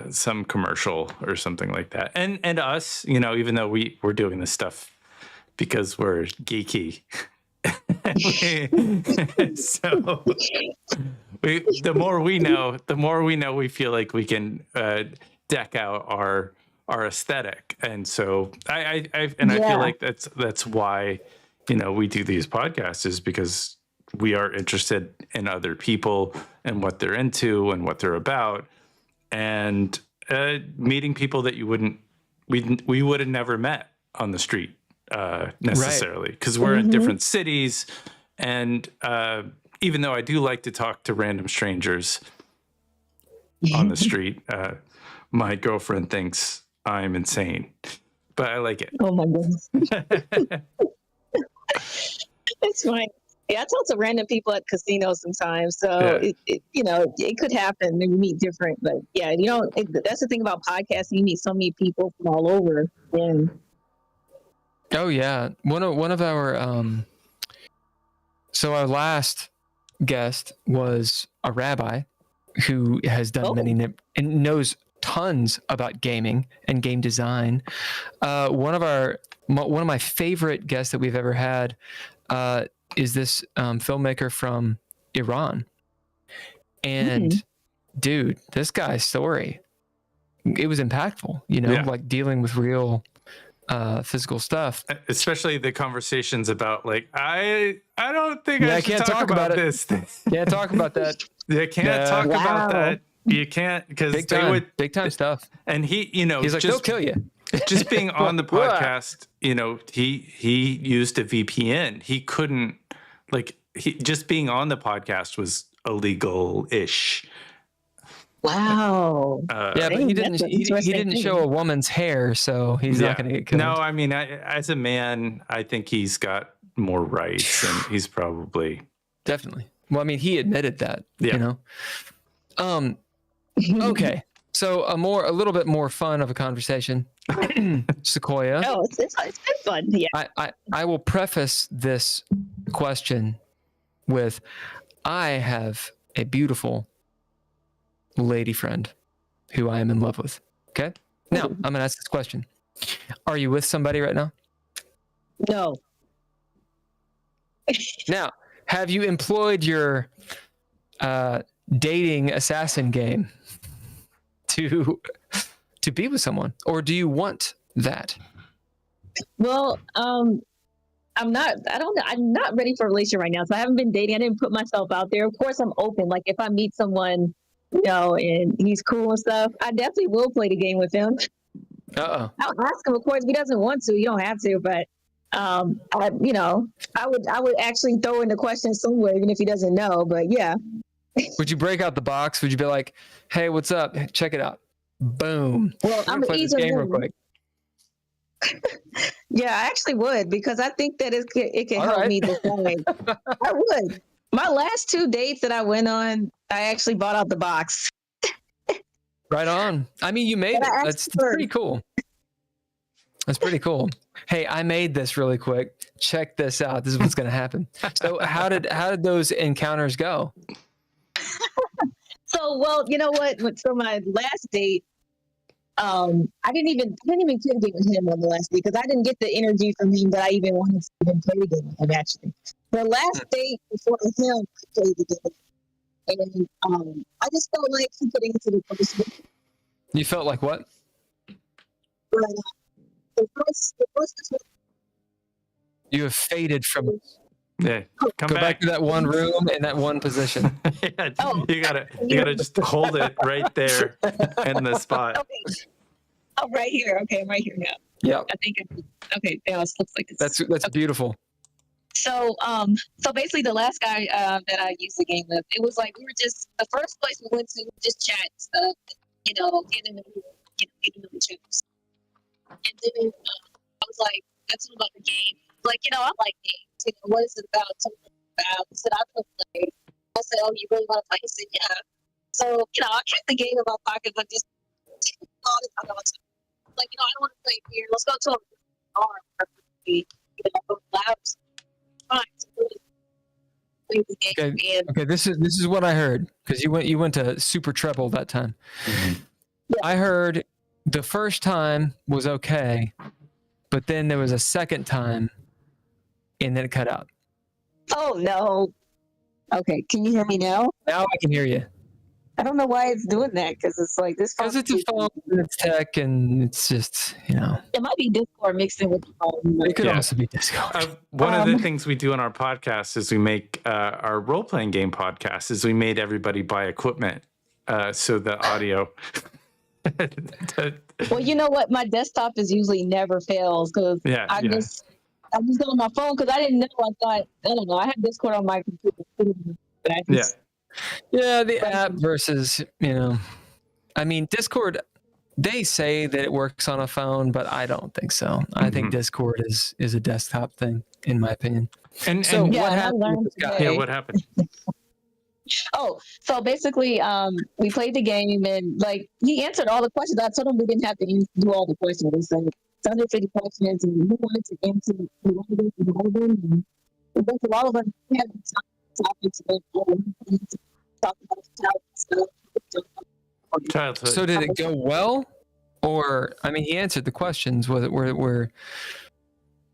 some commercial or something like that, and us, even though we're doing this stuff because we're geeky. So the more we know, we feel like we can deck out our aesthetic, and so I feel like that's why we do these podcasts, is because we are interested in other people and what they're into and what they're about, and meeting people that we would have never met on the street necessarily, because we're in different cities. And even though I do like to talk to random strangers on the street, my girlfriend thinks I'm insane, but I like it. Oh my goodness. It's fine. Yeah, I talk to random people at casinos sometimes, so it could happen. We meet different, but yeah, that's the thing about podcasting. You meet so many people from all over. And oh yeah, one of our so our last guest was a rabbi who has done many and knows tons about gaming and game design. One of my favorite guests that we've ever had is this filmmaker from Iran. And dude, this guy's story, it was impactful, like dealing with real physical stuff. Especially the conversations about like, I don't think I should can't talk about this. Can't talk about that. You can't talk about that. You can't, because big time stuff. And he, he's like, just, they'll kill you. just being on the podcast, you know, he used a VPN. He couldn't just being on the podcast was illegal-ish. Wow. Yeah, but he didn't show a woman's hair, so he's not going to get killed. No, I mean, as a man, I think he's got more rights, and he's probably definitely. Well, I mean, he admitted that. Yeah. You know. Okay. So a little bit more fun of a conversation. Siquoyia. Oh, it's been fun. Yeah. I will preface this question with, I have a beautiful lady friend who I am in love with. Okay. Now I'm going to ask this question. Are you with somebody right now? No. Now, have you employed your dating assassin game to be with someone, or do you want that? Well, I'm not ready for a relationship right now. So I haven't been dating. I didn't put myself out there. Of course, I'm open. Like if I meet someone, you know, and he's cool and stuff, I definitely will play the game with him. I'll ask him, of course, if he doesn't want to, you don't have to, but I would actually throw in the question somewhere, even if he doesn't know, but yeah. Would you break out the box? Would you be like, hey, what's up? Check it out. Boom. Well, I'm play this game real quick. Yeah, I actually would, because I think that it can help me decide. I would. My last 2 dates that I went on, I actually bought out the box. Right on. I mean, you made it. That's pretty cool. That's pretty cool. Hey, I made this really quick. Check this out. This is what's going to happen. So how did those encounters go? So, well, you know what? So my last date, I didn't even play the game with him on the last date because I didn't get the energy from him that I even wanted to even play the game with him, actually. The last date before him, I played the game. And I just felt like he could answer the question. You felt like what? But, the first you have faded from. Yeah, go back to that one room in that one position. Yeah, you gotta just hold it right there in the spot. Okay. Oh, right here. Okay, I'm right here now. Yeah. I think. Okay. Yeah, it looks like it's. That's beautiful. So basically, the last guy that I used the game with, it was like we were just the first place we went to, just chat and stuff, you know, getting to know each other. And then I was like, that's all about the game. Like, you know, I like games. You know, what is it about? Something about. He said, I could play. I said, oh, you really want to play? He said, yeah. So, you know, I kept the game in my pocket, but just all the time. Like, you know, I don't want to play here. Let's go to a bar. You know, labs. Okay. This is what I heard, because you went to super treble that time. Mm-hmm. Yeah. I heard the first time was okay, but then there was a second time, and then it cut out. Oh no. Okay, can you hear me now? Now I can hear you. I don't know why it's doing that, because it's like this. Because it's a phone, and it's tech, and it's just, you know. It might be Discord mixed in with the phone. It could also be Discord. One of the things we do on our podcast is we make our role-playing game podcast is we made everybody buy equipment so the audio. Well, you know what? My desktop is usually never fails because I just go on my phone because I didn't know. I don't know. I had Discord on my computer. Yeah, the app versus, you know, I mean, Discord, they say that it works on a phone, but I don't think so. I think Discord is a desktop thing, in my opinion. And what happened with this guy? Yeah, what happened? Oh, so basically, we played the game and like he answered all the questions. I told him we didn't have to do all the questions. It's like 150 questions, and he wanted to answer all of them. And we went through all of them. We had topics about talk about Childhood. So did it go well, or I mean, he answered the questions. Was it where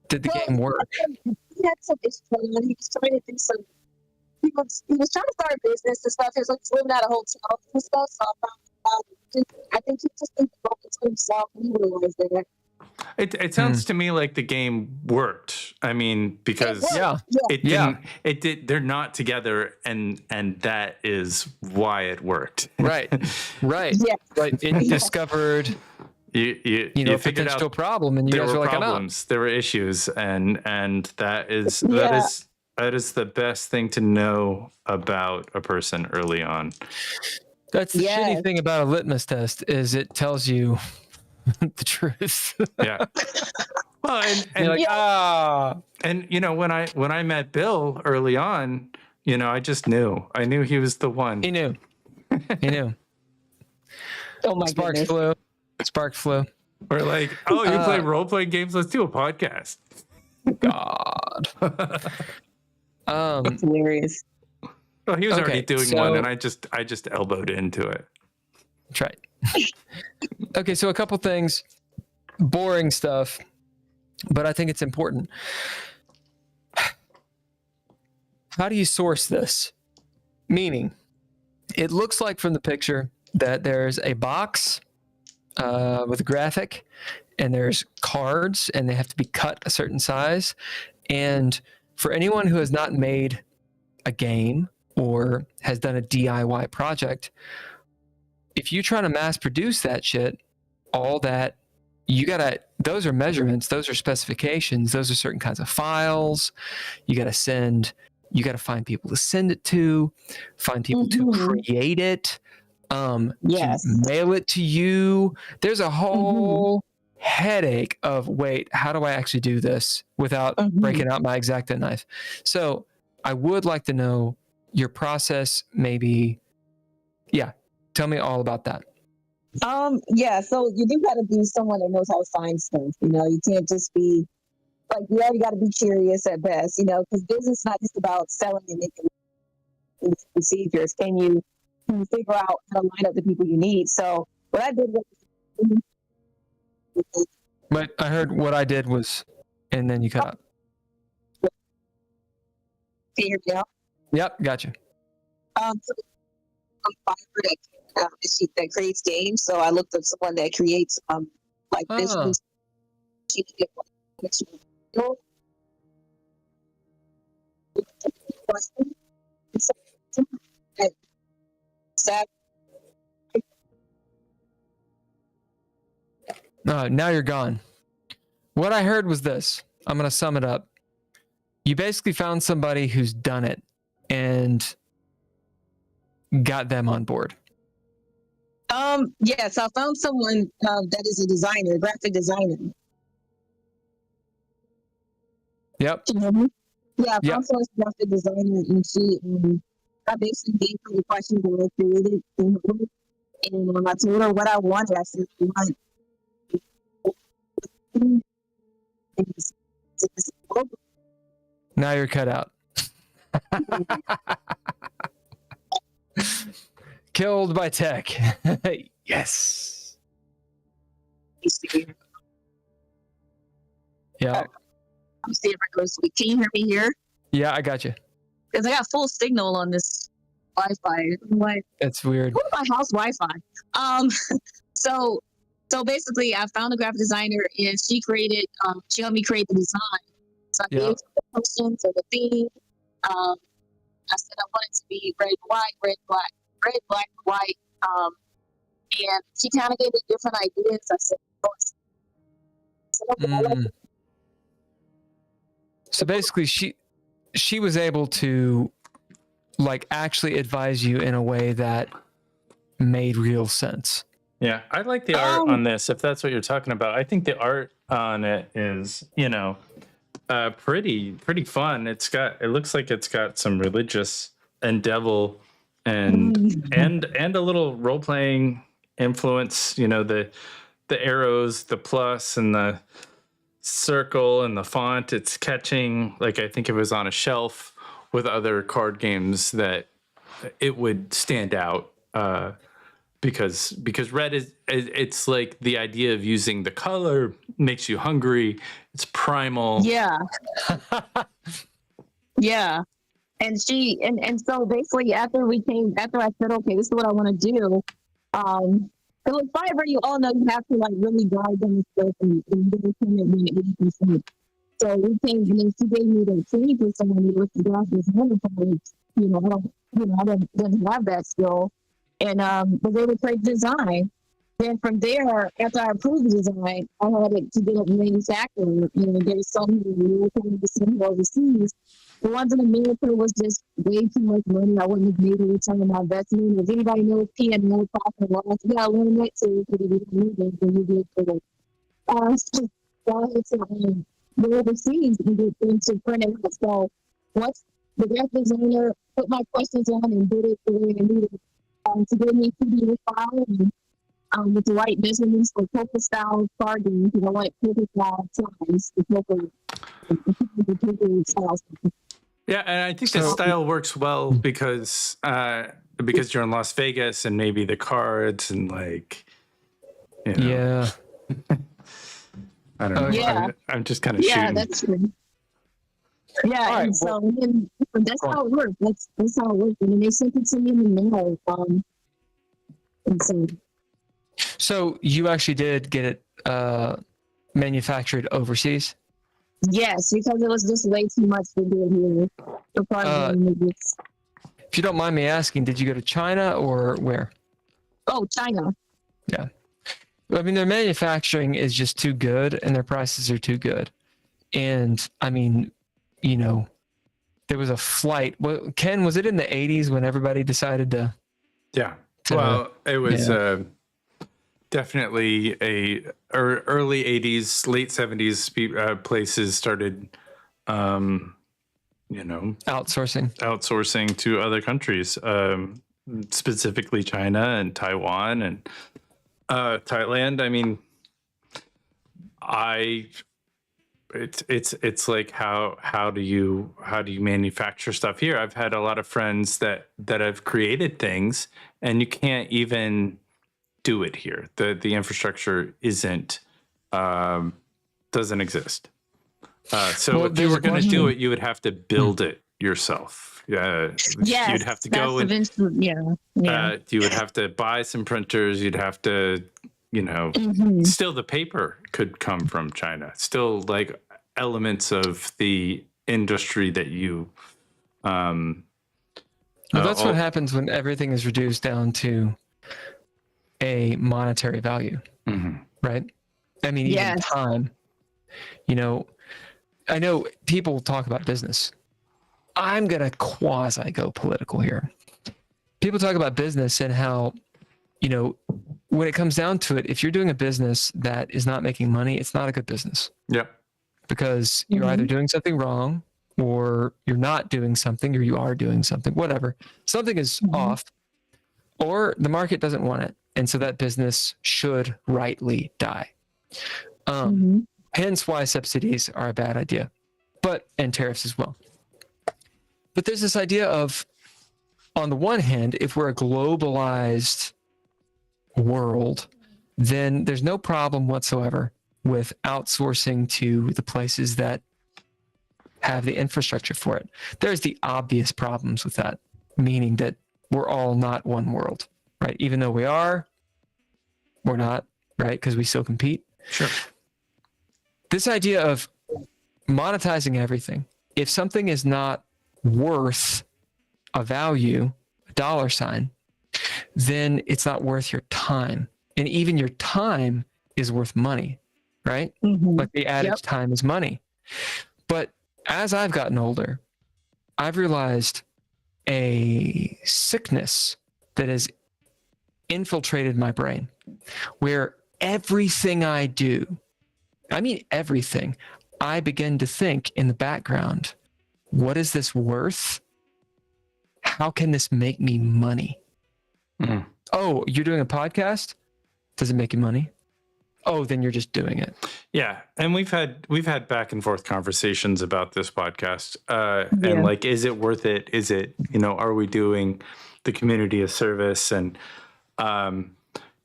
did the game work? He had some issues. He was trying to do some. He was trying to start a business and stuff. He was like living at a hotel and stuff. So I think he just broke it to himself and he realized that. It sounds to me like the game worked. I mean, because it did. They're not together, and that is why it worked. Right. Yeah. Right. It discovered you figured potential out problem, and you there guys were were like, problems, there were issues, and that is Yeah. that is the best thing to know about a person early on. That's the Yes. shitty thing about a litmus test is it tells you the truth. Yeah. Well, and You're like, and when I met Bill early on, I just knew. I knew he was the one. he knew. He knew. Oh my Sparks goodness. flew. Spark flew. Or like, oh, you play role playing games? Let's do a podcast. God. It's hilarious. Well, he was already doing one, and I just elbowed into it. That's right. Okay, so a couple things, boring stuff, but I think it's important. How do you source this? Meaning, it looks like from the picture that there's a box with a graphic, and there's cards, and they have to be cut a certain size. And for anyone who has not made a game or has done a DIY project, if you're trying to mass produce that shit, all that, those are measurements, those are specifications, those are certain kinds of files. You got to find people to send it to, find people to create it, Yes. to mail it to you. There's a whole headache of, wait, how do I actually do this without breaking out my X-Acto knife? So I would like to know your process, maybe. Yeah. Tell me all about that. Yeah, so you do gotta be someone that knows how to find stuff. You can't just be like, you already gotta be curious at best, because business is not just about selling and making procedures. Can you figure out how to line up the people you need? So what I did was, But I heard what I did was, and then you cut out. can you hear me now? Yep, gotcha. So that creates games. So I looked up someone that creates like business. She can get now you're gone. What I heard was this. I'm going to sum it up. You basically found somebody who's done it and got them on board. Yes, I found someone that is a designer, graphic designer. Yep. Can you hear me? Yeah, I found someone's graphic designer, and she, I basically gave her the questions that I created in her book, and I told her what I wanted. I said, Now you're cut out. Killed by tech. Yes. Yeah. I'm seeing if it goes. Can you hear me here? Yeah, I got you. Because I got full signal on this Wi-Fi. Like, that's weird. What's my house Wi-Fi? So basically, I found a graphic designer, and she helped me create the design. So I gave her the questions or the theme. I said I want it to be red, black, white. And she kind of gave me different ideas. I said, So basically, she was able to like actually advise you in a way that made real sense. Yeah, I like the art on this, if that's what you're talking about. I think the art on it is, pretty fun. It looks like it's got some religious and devil and a little role playing influence. The arrows, the plus, and the circle, and the font. It's catching. Like, I think it was on a shelf with other card games that it would stand out. Because red it's like the idea of using the color makes you hungry. It's primal. Yeah. Yeah. And she and so basically after I said, okay, this is what I want to do. It was Fiverr, you all know you have to like really dive in stuff and get it in 80%. So we came, and then she gave me the 20% when we looked at graphics and I didn't have that skill. And was able to create design. Then from there, after I approved the design, I had it to get up manufacturing. You know, there's some American, some overseas. The ones in America was just way too much money. I wouldn't have made a return on my investment. If anybody knows P&L, profit and loss, you gotta learn that too. Because you need it when you get to it. So it's the overseas and get things to print it. So once the graphic designer put my questions on and did it the way I needed to give me a PDF file and with the right measurements for poker style carving, because I like poker style size, the poker styles. Yeah, and I think the style works well because you're in Las Vegas and maybe the cards and like, you know. Yeah. I don't know. Yeah. I'm just kind of shooting. Yeah, that's true. Yeah, All right, and so then, that's how it worked. That's how it worked. And then they sent it to me in the mail. And So you actually did get it manufactured overseas? yes, because it was just way too much to do here. If you don't mind me asking, did you go to China or where? Oh, China. Yeah. I mean, their manufacturing is just too good and their prices are too good. And I mean, you know, there was a flight. Well, Ken, was it in the 80s when everybody decided to? Yeah. Well, it was definitely early 80s, late 70s places started, you know, outsourcing to other countries, specifically China and Taiwan and Thailand. I mean, it's like how do you manufacture stuff here? I've had a lot of friends that have created things and you can't even do it here. The infrastructure isn't doesn't exist. So if you were going to do it, you would have to build it yourself. Yes, you'd have to go and you would have to buy some printers. You'd have to, you know, still the paper could come from China. Still like elements of the industry that you. Well, that's what happens when everything is reduced down to a monetary value, right? I mean, even time. You know, I know people talk about business. I'm going to quasi go political here. People talk about business and how, you know, when it comes down to it, if you're doing a business that is not making money, it's not a good business. Yep. Because you're either doing something wrong or you're not doing something or you are doing something, whatever. Something is off or the market doesn't want it. And so that business should rightly die. Hence why subsidies are a bad idea, and tariffs as well. But there's this idea of, on the one hand, if we're a globalized world, then there's no problem whatsoever with outsourcing to the places that have the infrastructure for it. There's the obvious problems with that, meaning that we're all not one world, right? Even though we are, we're not, right? Because we still compete. Sure. This idea of monetizing everything, if something is not worth a value, a dollar sign, then it's not worth your time. And even your time is worth money, right? Like the adage, time is money. But as I've gotten older, I've realized a sickness that has infiltrated my brain where everything I do, I mean everything, I begin to think in the background, what is this worth? How can this make me money? Oh, you're doing a podcast? Does it make you money? Oh, then you're just doing it. Yeah, and we've had back and forth conversations about this podcast, and like, is it worth it? Is it, you know, are we doing the community a service? And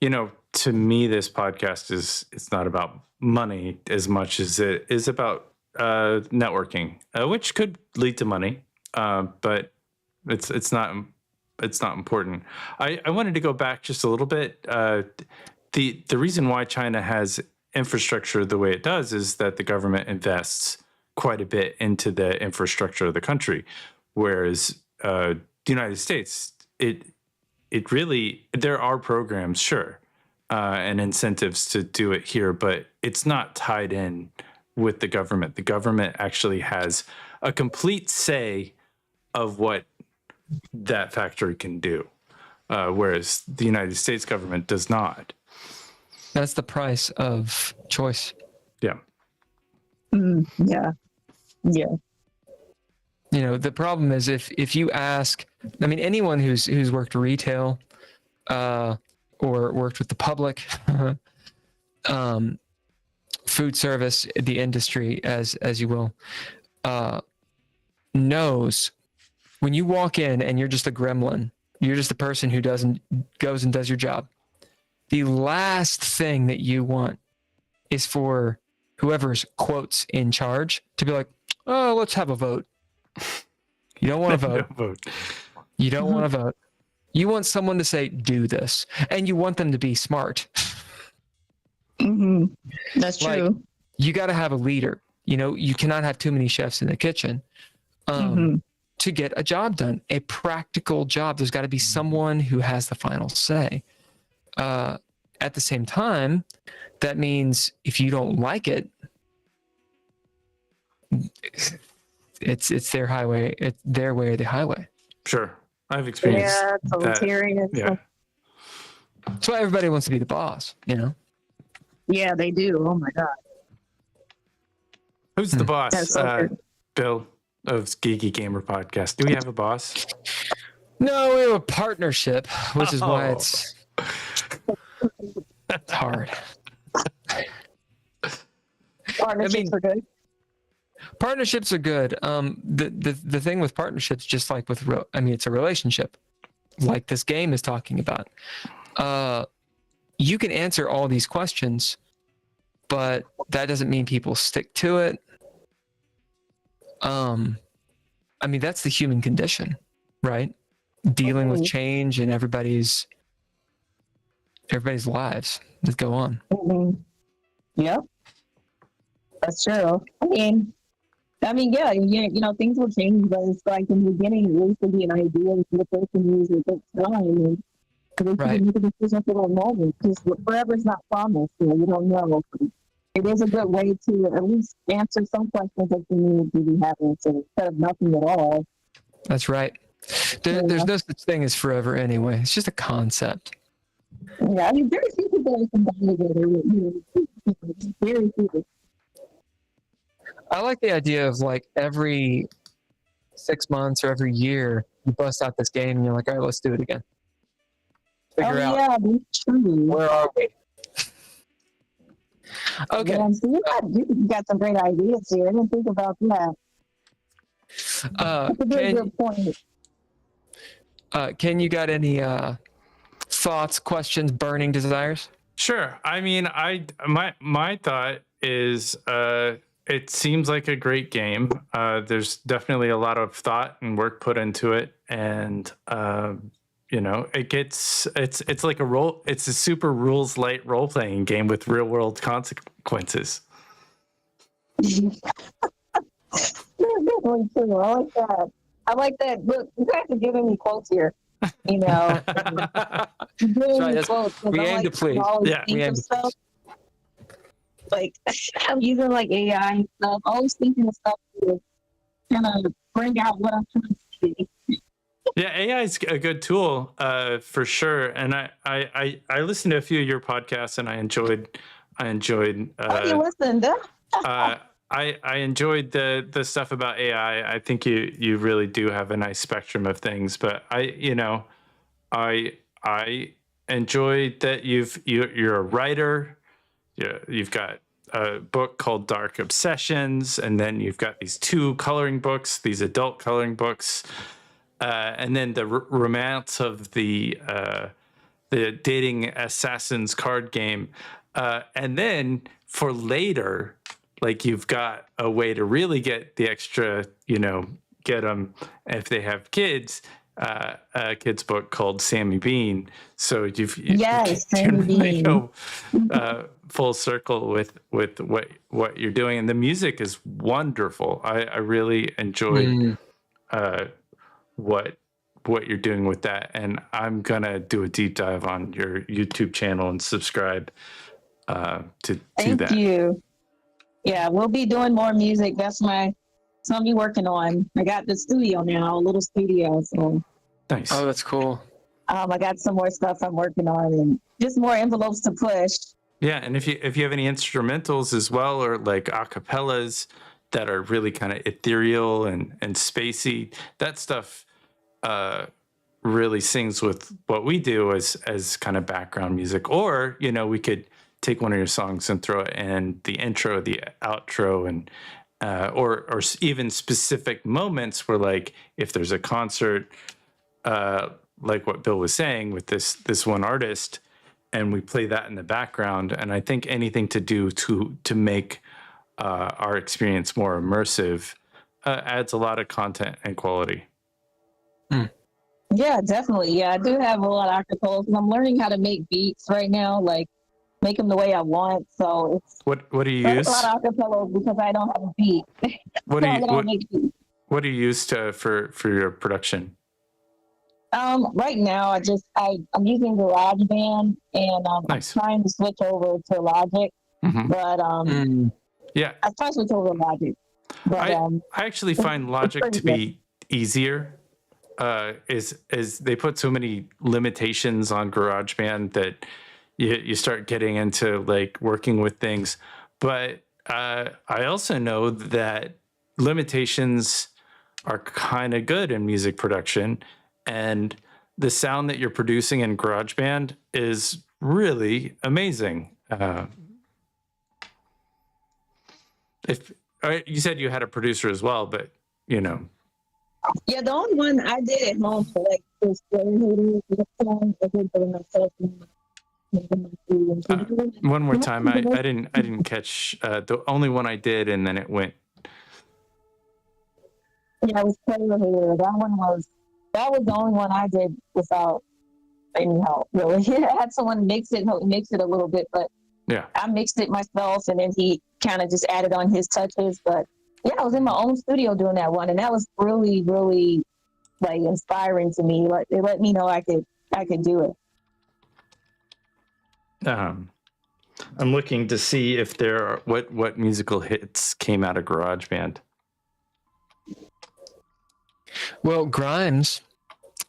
you know, to me, this podcast it's not about money as much as it is about networking, which could lead to money, but it's not important. I wanted to go back just a little bit. The reason why China has infrastructure the way it does is that the government invests quite a bit into the infrastructure of the country, whereas the United States, it really, there are programs, sure, and incentives to do it here, but it's not tied in with the government. The government actually has a complete say of what that factory can do, whereas the United States government does not. That's the price of choice. Yeah. Yeah. Yeah. You know, the problem is if you ask, I mean, anyone who's worked retail or worked with the public, food service, the industry, as you will, knows when you walk in and you're just a gremlin, you're just the person who goes and does your job. The last thing that you want is for whoever's quotes in charge to be like, oh, let's have a vote. You don't want to vote. You don't want to vote. You want someone to say, do this. And you want them to be smart. Mm-hmm. That's true. Like, you got to have a leader. You know, you cannot have too many chefs in the kitchen to get a job done, a practical job. There's got to be someone who has the final say. At the same time, that means if you don't like it, it's their highway. It's their way or the highway. Sure. I've experienced totalitarian. Yeah. That's why everybody wants to be the boss, you know? Yeah, they do. Oh my God. Who's the boss? That's so Bill of Geeky Gamer Podcast. Do we have a boss? No, we have a partnership, which is why it's hard. Partnerships are good. Partnerships are good. The thing with partnerships, just like with, it's a relationship, like this game is talking about. You can answer all these questions, but that doesn't mean people stick to it. That's the human condition, right? Dealing with change in everybody's lives that go on. Mm-hmm. Yep, that's true. Yeah, you know, things will change, but it's like in the beginning, it used to be an idea for the person who's a good time, and they make a decision for the moment, because forever is not promised. You know, you don't know. It is a good way to at least answer some questions that you need to be having, so instead of nothing at all. That's right. There's no such thing as forever anyway. It's just a concept. Yeah, very few people that can die together. Very few. I like the idea of like every 6 months or every year, you bust out this game and you're like, all right, let's do it again. Figure out that's true. Where are we? Okay. Yeah, so you got some great ideas here. I didn't think about that. That's a good point. Ken, you got any thoughts, questions, burning desires? Sure. I mean, my thought is it seems like a great game. There's definitely a lot of thought and work put into it, and it's like it's a super rules light role playing game with real world consequences. I like that. Look, you guys are giving me quotes here. You know, we aim to please. Yeah, we aim to please. Like, I'm using like AI and stuff. Always thinking of stuff to kind of bring out what I'm trying to see. Yeah, AI is a good tool for sure. And I listened to a few of your podcasts, and I enjoyed. You listened? I enjoyed the stuff about AI. I think you really do have a nice spectrum of things, but I enjoyed that you're a writer. You've got a book called Dark Obsessions, and then you've got these 2 coloring books, these adult coloring books, and then the romance of the dating assassins card game, and then for later, like, you've got a way to really get the extra, get them if they have kids. A kid's book called Sammie Bean. So you Sammie really Bean. go full circle with what you're doing, and the music is wonderful. I really enjoyed what what you're doing with that, and I'm gonna do a deep dive on your YouTube channel and subscribe to that. Thank you. Yeah, we'll be doing more music. That's something I'll be working on. I got the studio now, a little studio. So Nice. Oh, that's cool. I got some more stuff I'm working on and just more envelopes to push. Yeah, and if you have any instrumentals as well, or like acapellas that are really kind of ethereal and spacey, that stuff really sings with what we do as kind of background music. Or, you know, we could take one of your songs and throw it in the intro, the outro, and or even specific moments where, like, if there's a concert, like what Bill was saying with this one artist, and we play that in the background. And I think anything to do to make our experience more immersive adds a lot of content and quality. Yeah, definitely. Yeah, I do have a lot of acapellas, and I'm learning how to make beats right now, like make them the way I want. So it's What do you use? a lot of acapellas because I don't have a beat. What So do you use for your production? Right now I'm using GarageBand, and Nice. I'm trying to switch over to Logic, but Yeah, I try to switch over to Logic. But I actually find Logic to be easier. Is they put so many limitations on GarageBand that you start getting into like working with things. But I also know that limitations are kind of good in music production, and the sound that you're producing in GarageBand is really amazing. If you said you had a producer as well, but you know. yeah, the only one I did at home for like this song, I did by myself. One more time, I didn't catch the only one I did, and then it went. Yeah, it was Player Hater. That was the only one I did without any help, really. I had someone mix it a little bit, but Yeah, I mixed it myself, and then he kind of just added on his touches. But yeah, I was in my own studio doing that one, and that was really, really like inspiring to me. Like they let me know I could do it. I'm looking to see if there are what musical hits came out of GarageBand. Well, Grimes,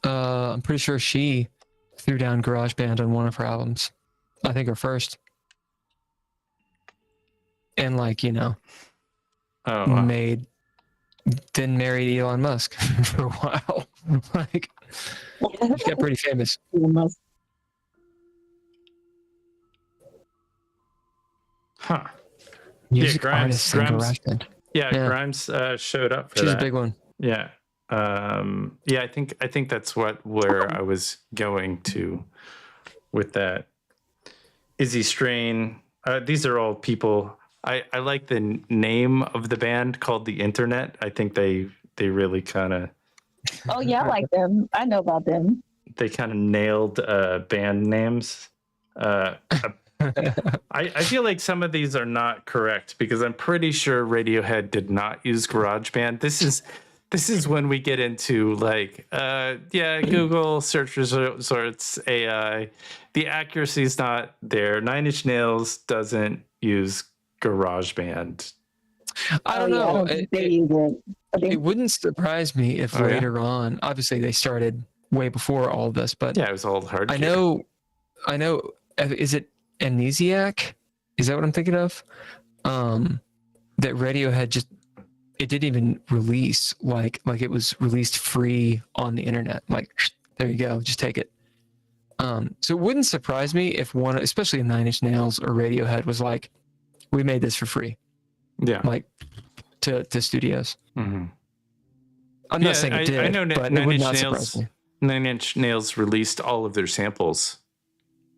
I'm pretty sure she threw down GarageBand on one of her albums. I think her first. And like, you know, then married Elon Musk for a while. Like, she got pretty famous. Huh. Music Grimes, artists in GarageBand. Yeah, Grimes showed up for She's that. a big one. Yeah. I think that's where I was going to with that. Izzy Strain. These are all people. I like the name of the band called The Internet. I think they really kind of. Oh yeah, I like them. I know about them. They kind of nailed band names. I feel like some of these are not correct because I'm pretty sure Radiohead did not use GarageBand. This is when we get into like Google search results, AI. The accuracy is not there. Nine Inch Nails doesn't use GarageBand. I don't know. It wouldn't surprise me if later on, obviously they started way before all of this, but yeah, it was all hard. I know. Is it Amnesiac? Is that what I'm thinking of? That Radiohead it didn't even release like it was released free on the internet. Like, there you go, just take it. So it wouldn't surprise me if one, especially Nine Inch Nails or Radiohead, was like, we made this for free. Yeah. Like to studios. Mm-hmm. I'm not saying it did, I know but it would not surprise me. Nine Inch Nails released all of their samples.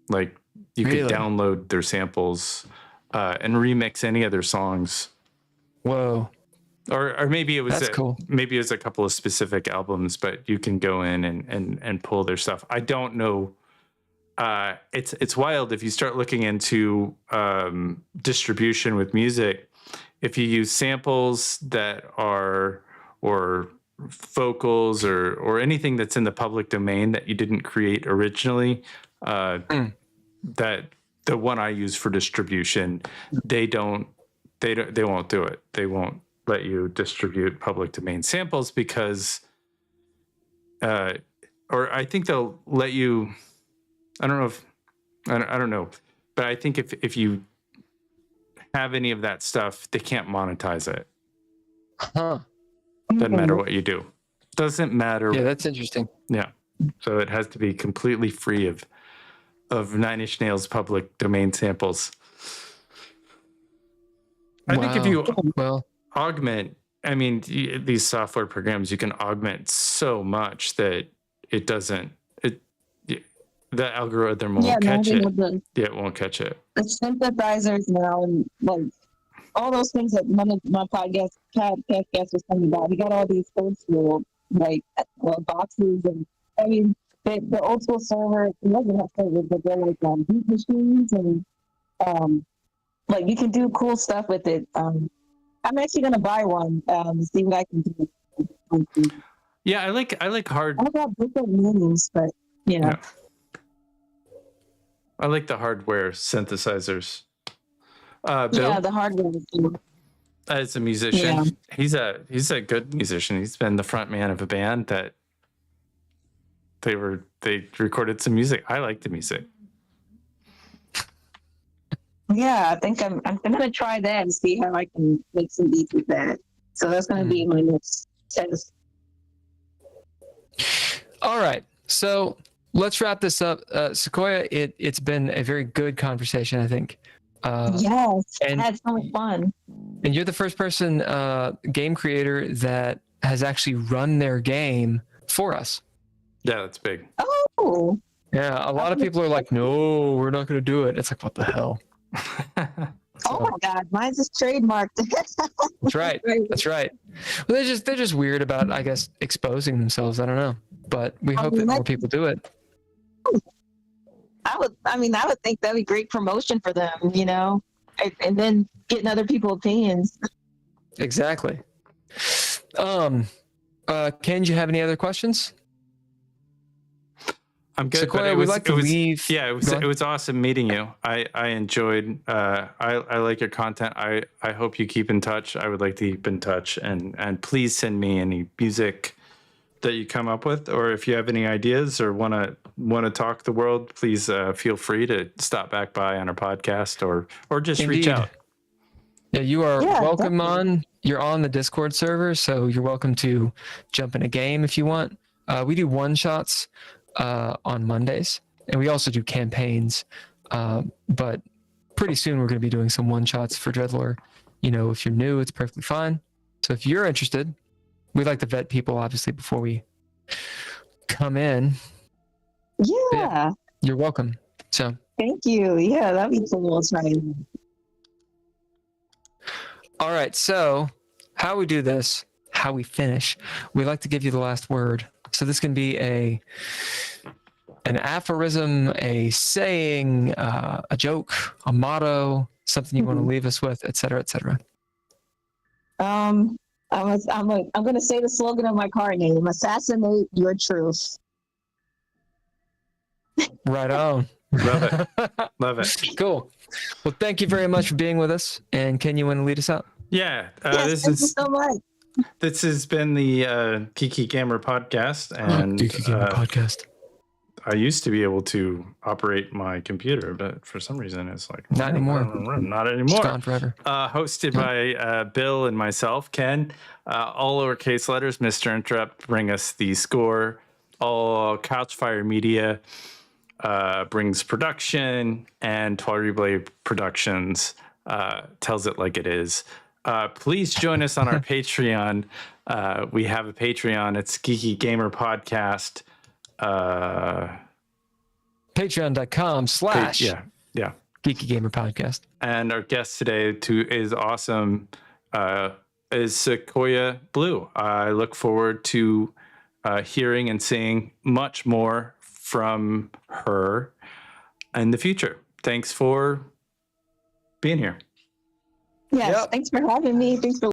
Like you could download their samples and remix any of their songs. Whoa. Or maybe it was cool. Maybe it was a couple of specific albums, but you can go in and pull their stuff. I don't know. It's wild if you start looking into distribution with music. If you use samples that are or vocals or anything that's in the public domain that you didn't create originally, that the one I use for distribution, they won't do it. They won't let you distribute public domain samples because, or I think they'll let you. I don't know, but I think if you have any of that stuff, they can't monetize it. Huh. Doesn't matter what you do. Doesn't matter. Yeah, that's interesting. Yeah. So it has to be completely free of Nine Inch Nails public domain samples. I think if you augment, I mean, these software programs, you can augment so much that it doesn't, the algorithm won't catch it. Yeah, it won't catch it. The synthesizers now, and like all those things that one of my podcast was talking about. We got all these old school boxes, and I mean the old school server. It doesn't have servers, but they're like beat machines, and like you can do cool stuff with it. I'm actually gonna buy one. See what I can do. Yeah, I like hard. I got different meanings, but yeah. I like the hardware synthesizers. Bill, yeah, the hardware. As a musician, he's a good musician. He's been the front man of a band that they recorded some music. I like the music. Yeah, I think I'm gonna try that and see how I can make some beats with that. So that's gonna be my next test. All right, so let's wrap this up. Siquoyia, it's been a very good conversation, I think. Yes, I had so much fun. And you're the first person, game creator, that has actually run their game for us. Yeah, that's big. Oh. Yeah, a lot of people are like, no, we're not going to do it. It's like, what the hell? Oh my God, mine's just trademarked. That's right. That's right. Well, they're just weird about, I guess, exposing themselves. I don't know, but we hope that more people do it. I would think that'd be great promotion for them, you know, and then getting other people's opinions. Exactly. Ken, do you have any other questions? I'm good. Siquoyia, we'd like to leave. Yeah, it was awesome meeting you. I enjoyed. I like your content. I hope you keep in touch. I would like to keep in touch, and please send me any music that you come up with, or if you have any ideas or want to talk the world, please feel free to stop back by on our podcast or just reach out. Yeah, you are welcome on. You're on the Discord server, so you're welcome to jump in a game if you want. We do one shots on Mondays, and we also do campaigns. But pretty soon we're going to be doing some one shots for Dreadlore. You know, if you're new, it's perfectly fine. So if you're interested, we like to vet people obviously before we come in. Yeah. You're welcome. So thank you. Yeah, that'd be cool. All right. So how we do this, how we finish, we like to give you the last word. So this can be an aphorism, a saying, a joke, a motto, something you want to leave us with, et cetera, et cetera. I'm going to say the slogan of my car name: assassinate your truth. Right on. Love it. Love it. Cool. Well, thank you very much for being with us. And Ken, you want to lead us out? Yeah. Thank you so much. This has been the Geeky Gamer podcast, and Geeky Gamer podcast. I used to be able to operate my computer, but for some reason it's like not anymore. Not anymore. It's gone forever. Hosted by Bill and myself, Ken. All lowercase letters. Mr. Interrupt bring us the score. All Couchfire Media brings production, and Twilight Blade Productions tells it like it is. Please join us on our Patreon. We have a Patreon. It's Geeky Gamer Podcast. Patreon.com/ Geeky Gamer Podcast. And our guest today is awesome. Is Siquoyia Blue. I look forward to hearing and seeing much more from her in the future. Thanks for being here. Yes, thanks for having me. Thanks for